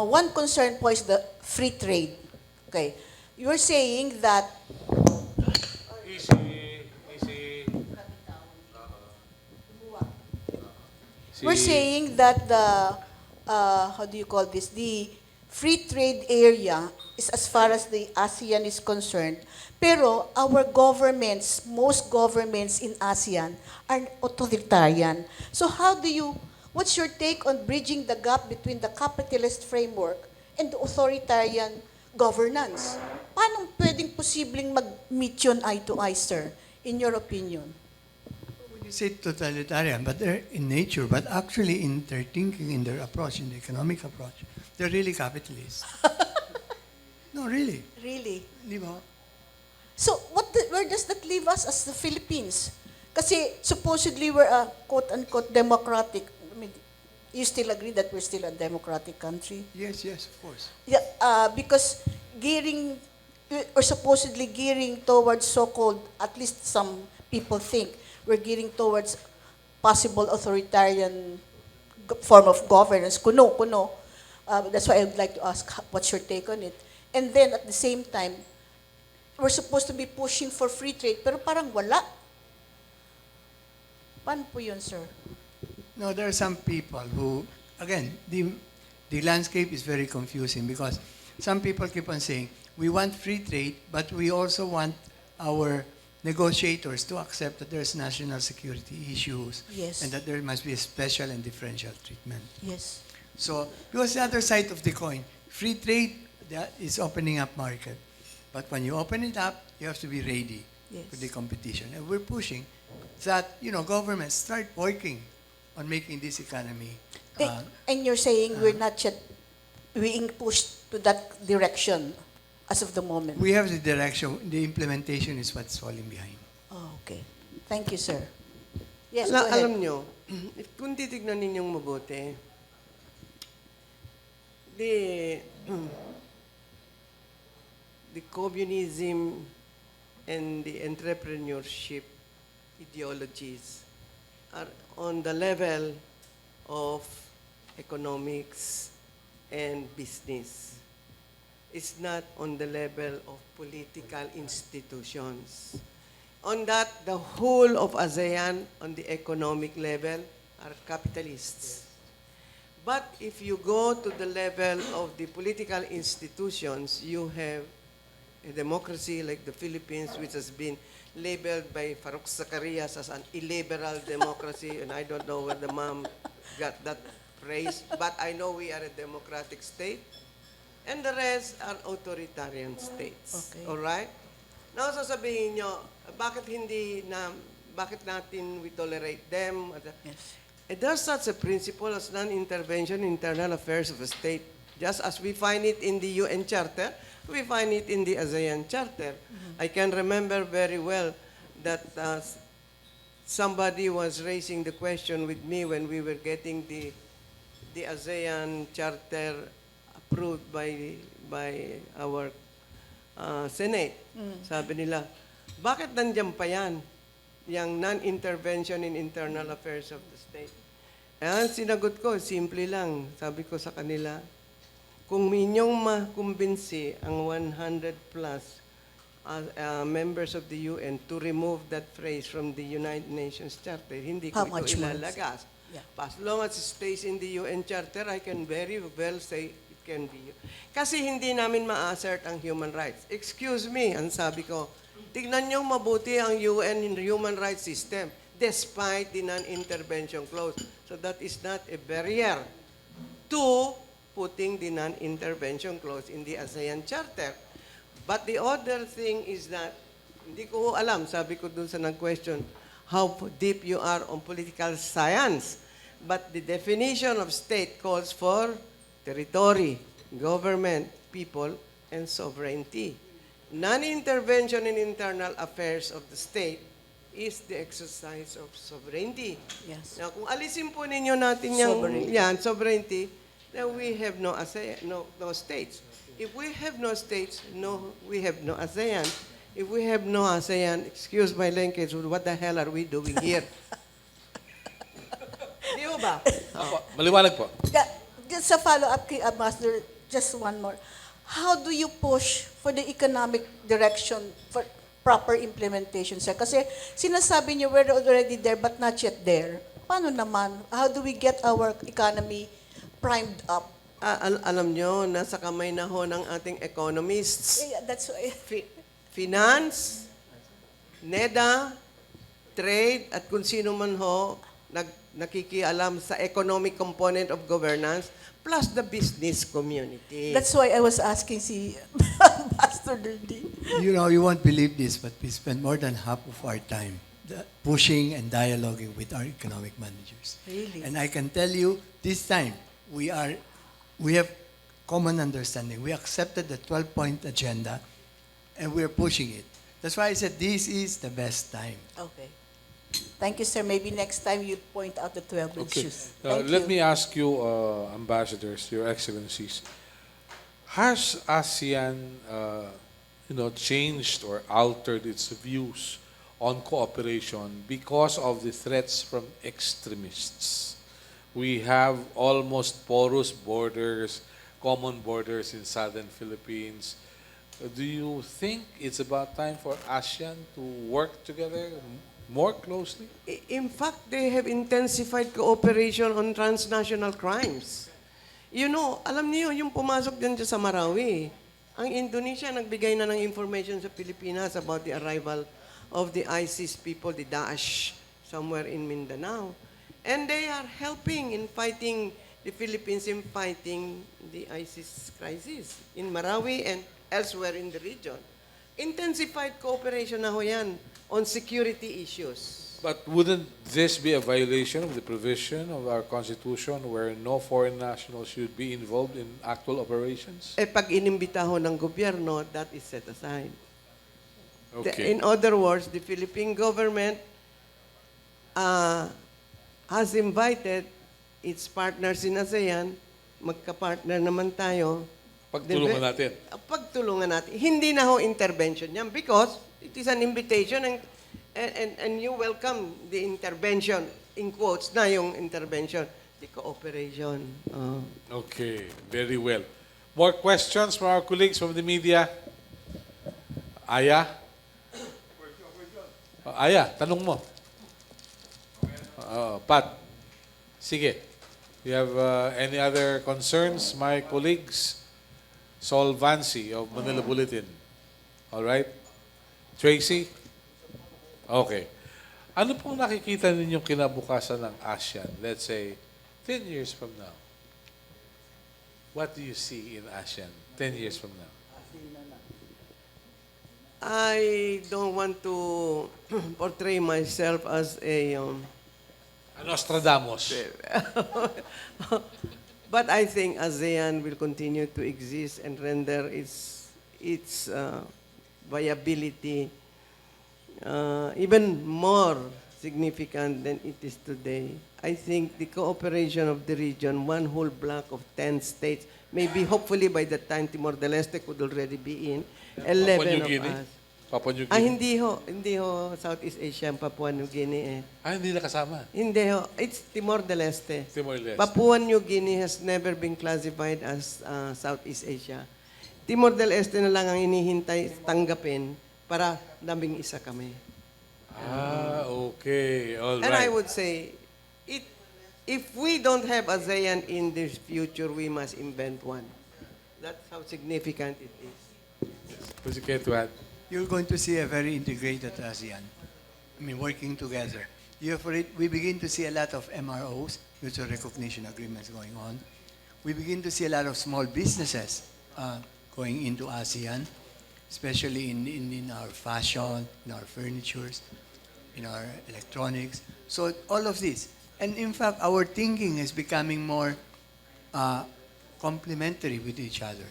one concern po is the free trade. Okay. You were saying that we're saying that the how do you call this? The free trade area is as far as the ASEAN is concerned. Pero our governments, most governments in ASEAN are authoritarian. So what's your take on bridging the gap between the capitalist framework and the authoritarian governance? Paano pwedeng posibleng mag-meet yun eye to eye, sir, in your opinion? When you say totalitarian, but they're in nature, but actually in their thinking, in their approach, in the economic approach, they're really capitalists. No, really. Really? Di ba? So where does that leave us as the Philippines? Kasi supposedly we're a quote-unquote democratic. I mean, you still agree that we're still a democratic country? Yes, yes, of course. Yeah, because supposedly gearing towards so-called, at least some people think, we're gearing towards possible authoritarian form of governance. Kuno. That's why I would like to ask, what's your take on it? And then at the same time, we're supposed to be pushing for free trade, pero parang wala. Paano po yun, sir? No, there are some people who, again, the landscape is very confusing because some people keep on saying, we want free trade, but we also want our negotiators to accept that there's national security issues Yes. and that there must be a special and differential treatment. Yes. So, because the other side of the coin, free trade that is opening up market. But when you open it up, you have to be ready Yes. for the competition. And we're pushing that, governments start working on making this economy. And you're saying we're not yet being pushed to that direction as of the moment? We have the direction, the implementation is what's falling behind. Oh, okay. Thank you, sir. Yes, go ahead. Alam nyo, kung titignan ninyong mabuti, the communism and the entrepreneurship ideologies are on the level of economics and business. It's not on the level of political institutions. On that, the whole of ASEAN on the economic level are capitalists. But if you go to the level of the political institutions, you have a democracy like the Philippines, which has been labeled by Farouk Zacarias as an illiberal democracy, and I don't know where the mom got that phrase, but I know we are a democratic state, and the rest are authoritarian states. Okay. All right? Now, sasabihin nyo, bakit natin we tolerate them? Yes. There's such a principle as non-intervention in internal affairs of a state. Just as we find it in the UN Charter, we find it in the ASEAN Charter. I can remember very well that somebody was raising the question with me when we were getting the ASEAN Charter approved by our Senate. Sabi nila, bakit nandiyan pa yan? Yung non-intervention in internal affairs of the state. Ang sinagot ko, simple lang. Sabi ko sa kanila, kung inyong makumbinsi ang 100 plus members of the UN to remove that phrase from the United Nations Charter, hindi ko How much ito more? ilalagas. Yeah. As long as it stays in the UN Charter, I can very well say it can be. Kasi hindi namin ma-assert ang human rights. Excuse me, ang sabi ko, tignan niyong mabuti ang UN human rights system. despite the non-intervention clause. So that is not a barrier to putting the non-intervention clause in the ASEAN Charter. But the other thing is that, hindi ko alam, sabi ko dun sa nag-question, how deep you are on political science. But the definition of state calls for territory, government, people, and sovereignty. Non-intervention in internal affairs of the state is the exercise of sovereignty. Yes. Now, kung alisin po ninyo natin yung Sovereignty. sovereignty, then we have no ASEAN, no states. If we have no states, we have no ASEAN. If we have no ASEAN, excuse my language, what the hell are we doing here? Di ba? Opo, maliwanag po. Just a follow-up kay Ambassador, just one more. How do you push for the economic direction for proper implementation, sir? Kasi sinasabi niyo we're already there but not yet there. Paano naman? How do we get our economy primed up? Alam nyo, nasa kamay na ho ng ating economists. Yeah, that's why. Finance, NEDA, trade, at kung sino man ho nakikialam sa economic component of governance, plus the business community. That's why I was asking si Ambassador D. You know, you won't believe this, but we spend more than half of our time pushing and dialoguing with our economic managers. Really? And I can tell you, this time, we have common understanding. We accepted the 12-point agenda, and we're pushing it. That's why I said this is the best time. Okay. Thank you, sir. Maybe next time you point out the 12 Okay. issues. Thank Let you. me ask you, ambassadors, your excellencies, has ASEAN, changed or altered its views on cooperation because of the threats from extremists? We have almost porous borders, common borders in southern Philippines. Do you think it's about time for ASEAN to work together more closely? In fact, they have intensified cooperation on transnational crimes. You know, alam niyo, yung pumasok dyan sa Marawi, ang Indonesia nagbigay na ng information sa Pilipinas about the arrival of the ISIS people, the Daesh, somewhere in Mindanao. And they are helping in fighting the Philippines in fighting the ISIS crisis in Marawi and elsewhere in the region. Intensified cooperation na ho yan on security issues. But wouldn't this be a violation of the provision of our Constitution where no foreign nationals should be involved in actual operations? Pag inimbita ho ng gobyerno, that is set aside. Okay. In other words, the Philippine government has invited its partners in ASEAN, magka-partner naman tayo. Pagtulungan natin. Pagtulungan natin. Hindi na ho intervention yan because it is an invitation and you welcome the intervention, in quotes na yung intervention, the cooperation. Okay, very well. More questions from our colleagues from the media? Aya? Aya, tanong mo. Pat, sige. You have any other concerns, my colleagues? Sol Vancy of Manila Bulletin. All right? Tracy? Okay. Ano pong nakikita ninyong kinabukasan ng ASEAN? Let's say, 10 years from now. What do you see in ASEAN 10 years from now? I don't want to portray myself as a... Nostradamus. But I think ASEAN will continue to exist and render its viability even more significant than it is today. I think the cooperation of the region, one whole block of 10 states, maybe hopefully by the time Timor-Leste could already be in, 11 of us. Papua New Ah, Guinea? hindi ho Southeast Asia, Papua New Guinea eh. Hindi nakasama. Hindi ho, it's Timor-Leste. Timor-Leste. Papua New Guinea has never been classified as Southeast Asia. Timor-Leste na lang ang inihintay tanggapin para labing isa kami. Okay. All And I right. would say, if we don't have ASEAN in the future, we must invent one. That's how significant it is. Would you care to add? You're going to see a very integrated ASEAN. I mean, working together. we begin to see a lot of MROs, mutual recognition agreements going on. We begin to see a lot of small businesses going into ASEAN, especially in our fashion, in our furnitures, in our electronics. So all of this. And in fact, our thinking is becoming more complementary with each other.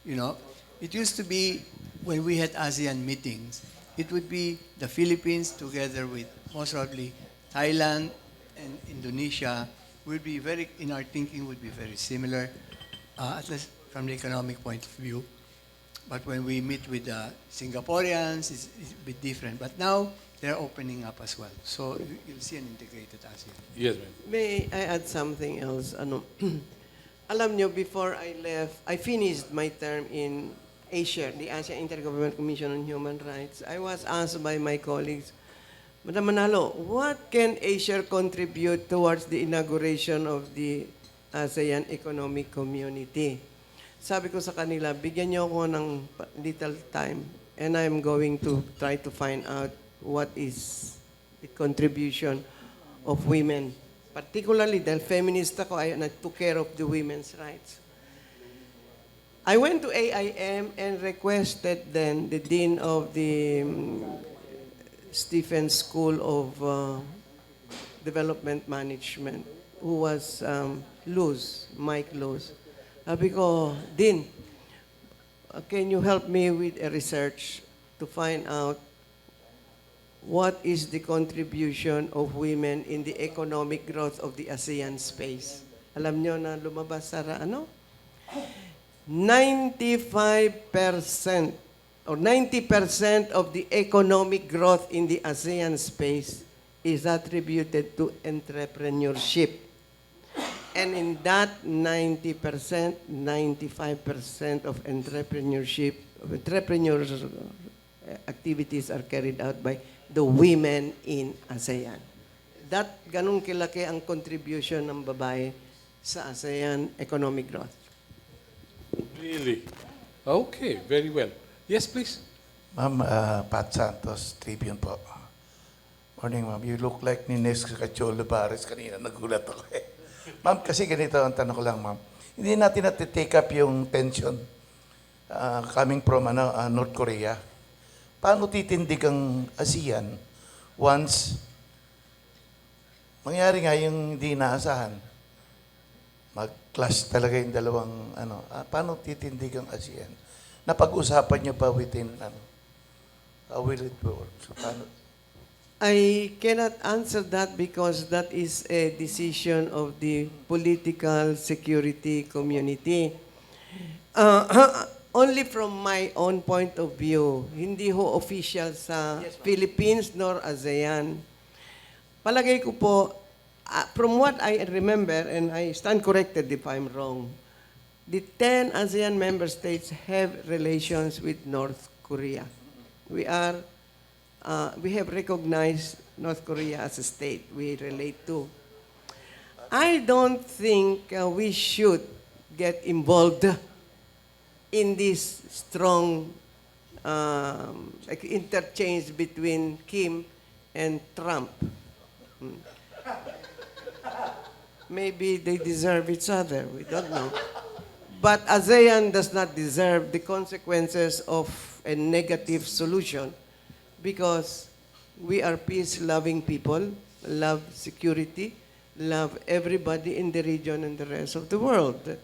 You know, it used to be when we had ASEAN meetings, it would be the Philippines together with most probably Thailand and Indonesia would be very, in our thinking, would be very similar, at least from the economic point of view. But when we meet with the Singaporeans, it's a bit different. But now, they're opening up as well. So you'll see an integrated ASEAN. Yes, ma'am. May I add something else? Alam nyo, before I left, I finished my term in Asia, the ASEAN Intergovernmental Commission on Human Rights. I was asked by my colleagues, Madam Manalo, what can Asia contribute towards the inauguration of the ASEAN Economic Community? Sabi ko sa kanila, bigyan niyo ako ng little time and I'm going to try to find out what is the contribution of women. Particularly dahil feminist ako, I took care of the women's rights. I went to AIM and requested then the Dean of the Stephen School of Development Management, who was Mike Luz. Sabi ko, Dean, can you help me with a research to find out what is the contribution of women in the economic growth of the ASEAN space? Alam nyo na lumabas sa 95% or 90% of the economic growth in the ASEAN space is attributed to entrepreneurship. And in that 90%, 95% of entrepreneurship, entrepreneurs activities are carried out by the women in ASEAN. That ganun kilaki ang contribution ng babae sa ASEAN economic growth. Really? Okay, very well. Yes, please. Ma'am, Pat Santos, Tribune po. Morning, ma'am. You look like Nines Cacholo Bares. Kanina nagulat ako eh. Ma'am, kasi ganito ang tanong ko lang, ma'am. Hindi natin take up yung tension coming from North Korea. Paano titindig ang ASEAN once mangyari nga yung hindi inaasahan? Mag-clash talaga yung dalawang paano titindig ang ASEAN? Napag-usapan niyo pa within how will it work? So, paano? I cannot answer that because that is a decision of the political security community. Only from my own point of view, hindi ho official sa Philippines nor ASEAN. Palagay ko po, from what I remember, and I stand corrected if I'm wrong, the 10 ASEAN member states have relations with North Korea. We have recognized North Korea as a state we relate to. I don't think we should get involved in this strong interchange between Kim and Trump. Maybe they deserve each other. We don't know. But ASEAN does not deserve the consequences of a negative solution because we are peace-loving people, love security, love everybody in the region and the rest of the world.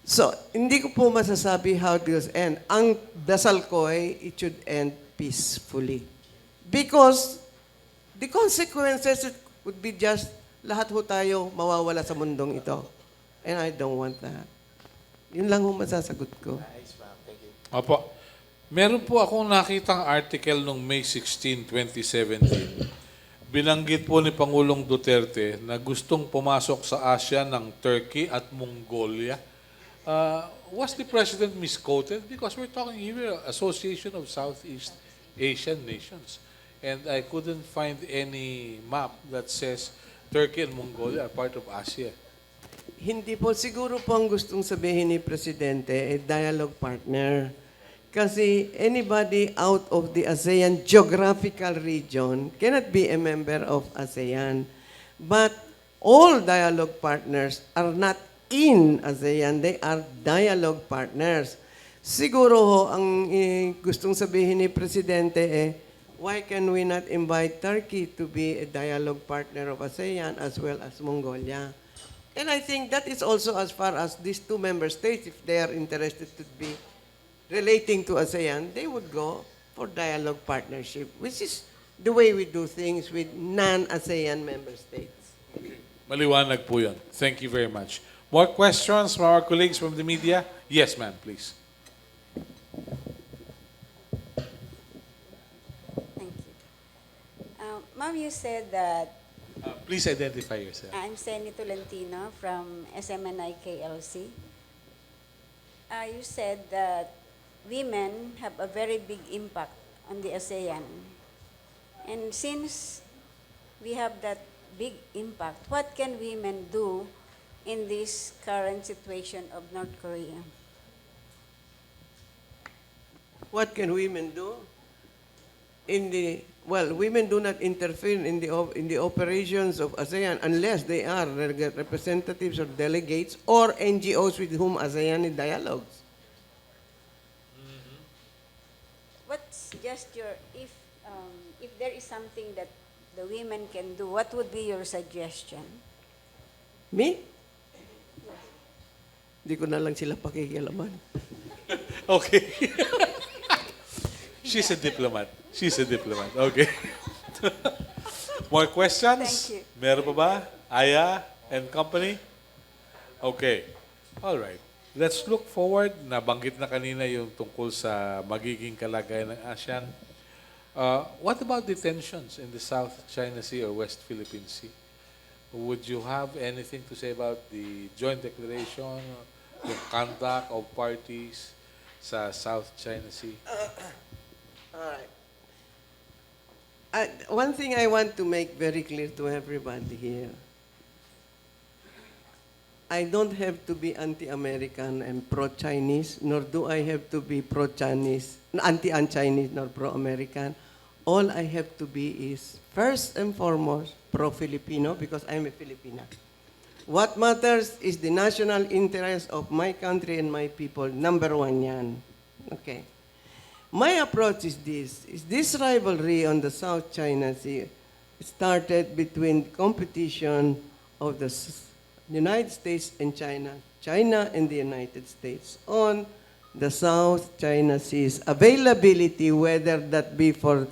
So, hindi ko po masasabi how it will end. Ang dasal ko ay it should end peacefully. Because the consequences would be just lahat ho tayo mawawala sa mundong ito. And I don't want that. Yun lang ho masasagot ko. Opo. Meron po akong nakitang article noong May 16, 2017. Binanggit po ni Pangulong Duterte na gustong pumasok sa Asia ng Turkey at Mongolia. Was the President misquoted? Because we're talking here Association of Southeast Asian Nations. And I couldn't find any map that says Turkey and Mongolia are part of Asia. Hindi po. Siguro po ang gustong sabihin ni Presidente, dialogue partner. Kasi anybody out of the ASEAN geographical region cannot be a member of ASEAN. But all dialogue partners are not in ASEAN, they are dialogue partners. Siguro ho, ang gustong sabihin ni Presidente why can we not invite Turkey to be a dialogue partner of ASEAN as well as Mongolia? And I think that is also as far as these two member states, if they are interested to be relating to ASEAN, they would go for dialogue partnership, which is the way we do things with non-ASEAN member states. Maliwanag po yun. Thank you very much. More questions from our colleagues from the media? Yes, ma'am, please. Thank you. Ma'am, you said that Please identify yourself. I'm Senny Tolentino from SMNI KLC. You said that women have a very big impact on the ASEAN. And since we have that big impact, what can women do in this current situation of North Korea? What can women do? Women do not interfere in the operations of ASEAN unless they are representatives or delegates or NGOs with whom ASEAN dialogues. What's just your, if there is something that the women can do, what would be your suggestion? Me? Hindi ko na lang sila pakikialaman. Okay. She's a diplomat. She's a diplomat. Okay. More questions? Thank you. Meron pa ba? Aya and company? Okay. All right. Let's look forward. Nabanggit na kanina yung tungkol sa magiging kalagayan ng ASEAN. What about the tensions in the South China Sea or West Philippine Sea? Would you have anything to say about the joint declaration, the conduct of parties sa South China Sea? All right. One thing I want to make very clear to everybody here. I don't have to be anti-American and pro-Chinese, nor do I have to be pro-Chinese, anti-Chinese, nor pro-American. All I have to be is, first and foremost, pro-Filipino, because I'm a Filipina. What matters is the national interest of my country and my people. Number one yan. Okay. My approach is this rivalry on the South China Sea started between competition of the United States and China, China and the United States on the South China Sea's availability, whether that be for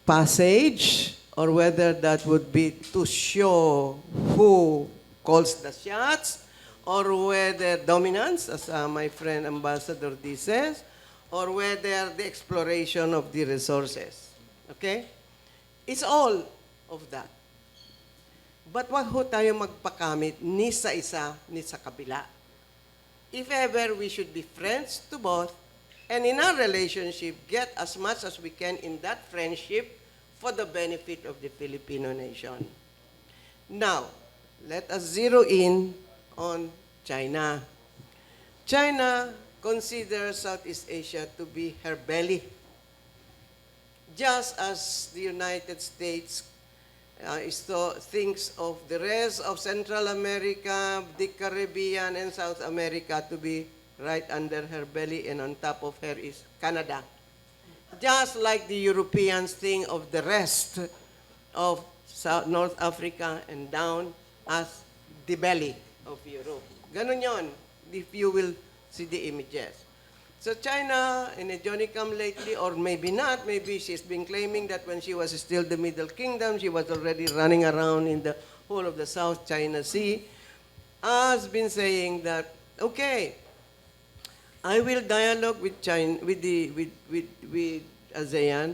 passage or whether that would be to show who calls the shots, or whether dominance, as my friend Ambassador D says, or whether the exploration of the resources. Okay? It's all of that. But wag ho tayo magpakamit ni sa isa, ni sa kabila. If ever, we should be friends to both, and in our relationship, get as much as we can in that friendship for the benefit of the Filipino nation. Now, let us zero in on China. China considers Southeast Asia to be her belly, just as the United States thinks of the rest of Central America, the Caribbean, and South America to be right under her belly, and on top of her is Canada. Just like the Europeans think of the rest of North Africa and down as the belly of Europe. Ganon yon, if you will see the images. So China, in a Johnny come lately, or maybe not, maybe she's been claiming that when she was still the Middle Kingdom, she was already running around in the whole of the South China Sea, has been saying that, okay, I will dialogue with China, with ASEAN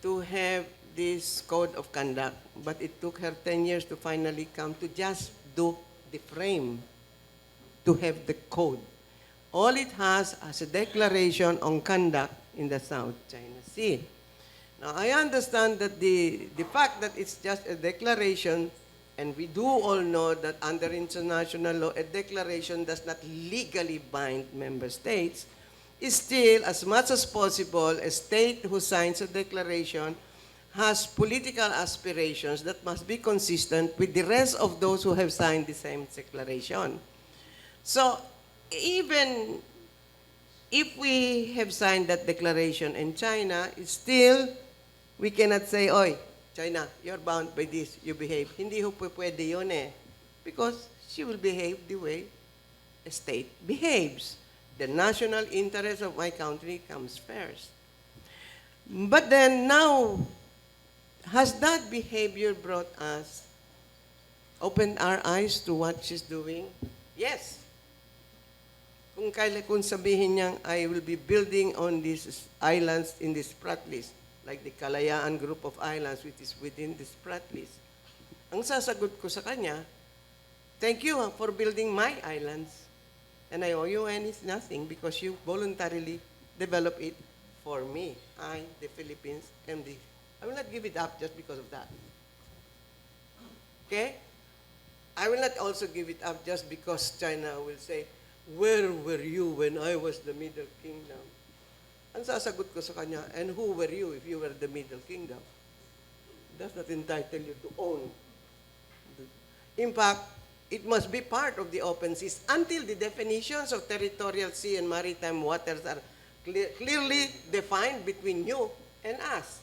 to have this code of conduct, but it took her 10 years to finally come to just do the frame, to have the code. All it has as a declaration on conduct in the South China Sea. Now, I understand that the fact that it's just a declaration, and we do all know that under international law, a declaration does not legally bind member states, still, as much as possible, a state who signs a declaration has political aspirations that must be consistent with the rest of those who have signed the same declaration. So, even if we have signed that declaration in China, still, we cannot say, oy, China, you're bound by this, you behave. Hindi ho pwede yun eh. Because she will behave the way a state behaves. The national interest of my country comes first. But then now, has that behavior brought us, opened our eyes to what she's doing? Yes. Kung sabihin niyang, I will be building on these islands in this Sprat list, like the Kalayaan group of islands which is within the Sprat list, ang sasagot ko sa kanya, thank you for building my islands. And I owe you nothing because you voluntarily develop it for me. I, the Philippines, I will not give it up just because of that. Okay? I will not also give it up just because China will say, where were you when I was the Middle Kingdom? Ang sasagot ko sa kanya, and who were you if you were the Middle Kingdom? Does not entitle you to own. In fact, it must be part of the open seas until the definitions of territorial sea and maritime waters are clearly defined between you and us.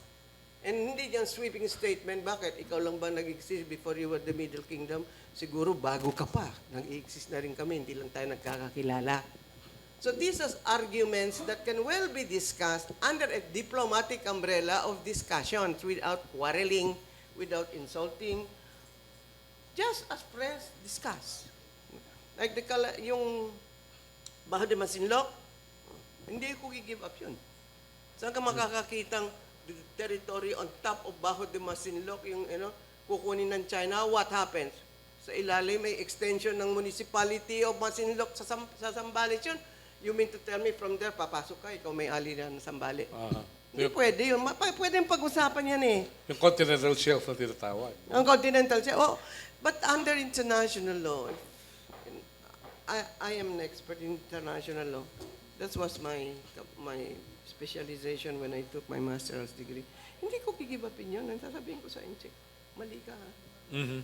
And hindi dyan sweeping statement, bakit? Ikaw lang ba nag-exist before you were the Middle Kingdom? Siguro bago ka pa. Nag-exist na rin kami, hindi lang tayo nagkakakilala. So these are arguments that can well be discussed under a diplomatic umbrella of discussions without quarreling, without insulting. Just as friends, discuss. Like yung Baho de Masinloc, hindi ko i-give up yun. Saan ka makakakitang territory on top of Baho de Masinloc, yung kukunin ng China? What happens? Sa ilalim may extension ng municipality of Masinloc sa Zambales yun. You mean to tell me from there, papasok ka, ikaw may ali na ng Zambales? Hindi pwede yun. Pwedeng pag-usapan yan eh. Yung continental shelf na tinatawag. Ang continental shelf. Oh, but under international law, I am an expert in international law. That was my specialization when I took my master's degree. Hindi ko give upin yun. Sasabihin ko sa incheck, mali ka ha. Mm-hmm.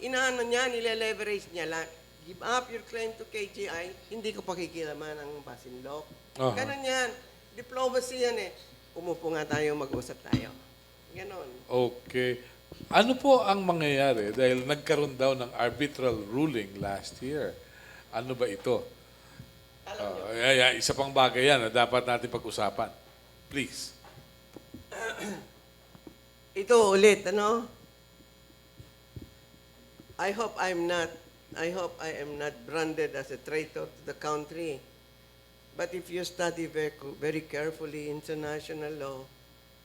Inaano niya, nile-leverage niya lang. Give up your claim to KGI, hindi ko pakikilaman ang Masinloc. Ganon yan. Diplomacy yan eh. Umupo nga tayo, mag-usap tayo. Ganon. Okay. Ano po ang mangyayari dahil nagkaroon daw ng arbitral ruling last year? Ano ba ito? Isa pang bagay yan na dapat natin pag-usapan. Please. Ito ulit, I hope I am not branded as a traitor to the country. But if you study very carefully international law,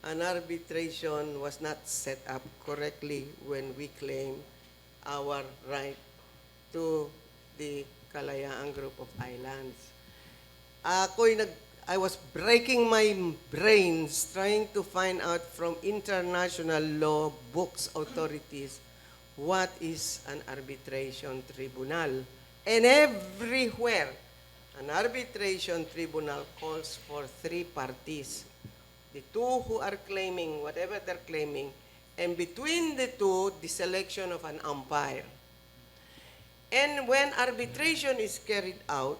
an arbitration was not set up correctly when we claim our right to the Kalayaan group of islands. I was breaking my brains trying to find out from international law books authorities what is an arbitration tribunal. And everywhere, an arbitration tribunal calls for three parties. The two who are claiming whatever they're claiming, and between the two, the selection of an umpire. And when arbitration is carried out,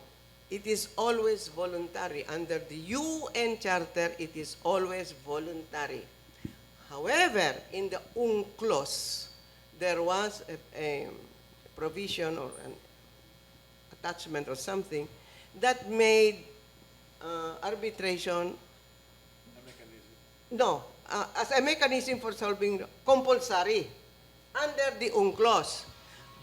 it is always voluntary. Under the UN Charter, it is always voluntary. However, in the UNCLOS, there was a provision or an attachment or something that made arbitration as a mechanism for solving compulsory under the UNCLOS.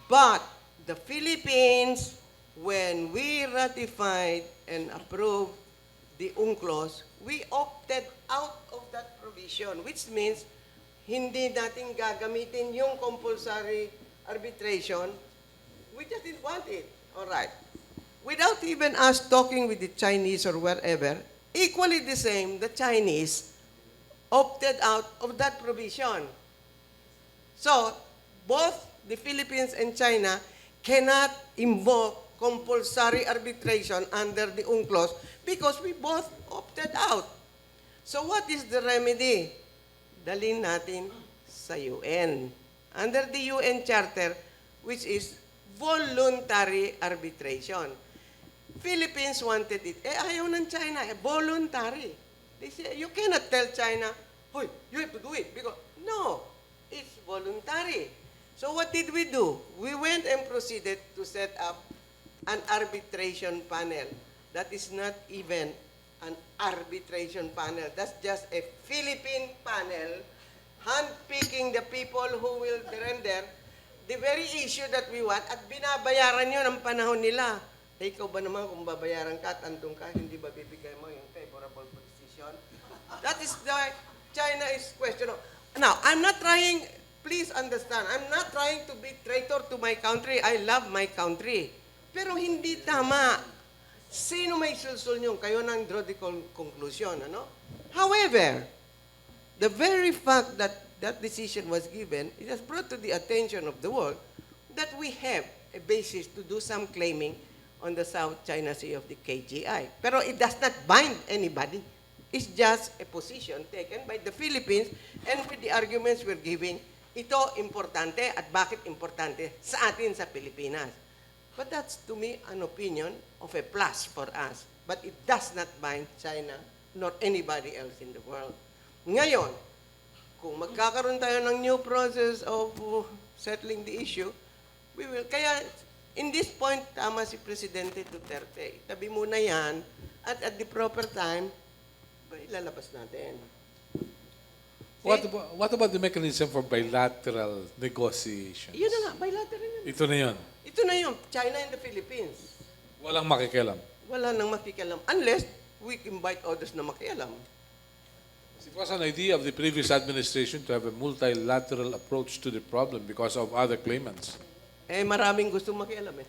But the Philippines, when we ratified and approved the UNCLOS, we opted out of that provision, which means hindi natin gagamitin yung compulsory arbitration. We just didn't want it. All right. Without even us talking with the Chinese or wherever, equally the same, the Chinese opted out of that provision. So, both the Philippines and China cannot invoke compulsory arbitration under the UNCLOS because we both opted out. So what is the remedy? Dalhin natin sa UN. Under the UN Charter, which is voluntary arbitration. Philippines wanted it. Ayaw ng China. Voluntary. They say, you cannot tell China, "Hoy, you have to do it." Because, no, it's voluntary. So what did we do? We went and proceeded to set up an arbitration panel. That is not even an arbitration panel. That's just a Philippine panel handpicking the people who will render the very issue that we want at binabayaran yun ang panahon nila. Ikaw ba naman kung babayaran ka at andun ka, hindi ba bibigay mo yung favorable position? That is why China is questionable. Now, I'm not trying, please understand, I'm not trying to be traitor to my country. I love my country. Pero hindi tama. Sino may sulsul nyo? Kayo nang draw the conclusion, ano? However, the very fact that that decision was given, it has brought to the attention of the world that we have a basis to do some claiming on the South China Sea of the KGI. Pero it does not bind anybody. It's just a position taken by the Philippines, and with the arguments we're giving, ito importante at bakit importante sa atin sa Pilipinas. But that's, to me, an opinion of a plus for us. But it does not bind China nor anybody else in the world. Ngayon, kung magkakaroon tayo ng new process of settling the issue, we will. Kaya, in this point, tama si Presidente Duterte. Tabi muna yan, at at the proper time, ilalabas natin. What about the mechanism for bilateral negotiations? Yun na nga, bilateral yun. Ito na yun. Ito na yun, China and the Philippines. Walang makikialam. Wala nang makikialam. Unless we invite others na makialam. It was an idea of the previous administration to have a multilateral approach to the problem because of other claimants. Maraming gustong makialam eh.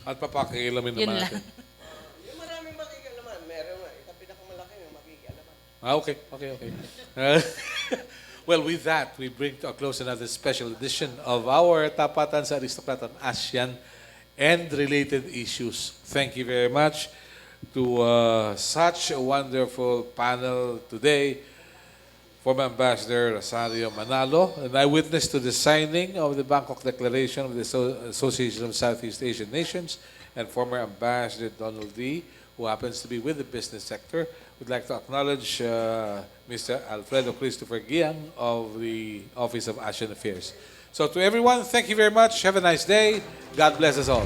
At papakialamin Yun naman lang. natin. Yung maraming makikialaman, meron nga. Ito pinakamalaki yung makikialaman. Okay. Well, with that, we bring to a close another special edition of our Tapatan sa Aristocrat on ASEAN and related issues. Thank you very much to such a wonderful panel today. Former Ambassador Rosario Manalo, an eyewitness to the signing of the Bangkok Declaration of the Association of Southeast Asian Nations, and former Ambassador Donald Lee, who happens to be with the business sector. We'd like to acknowledge Mr. Alfredo Christopher Giang of the Office of ASEAN Affairs. So to everyone, thank you very much. Have a nice day. God bless us all.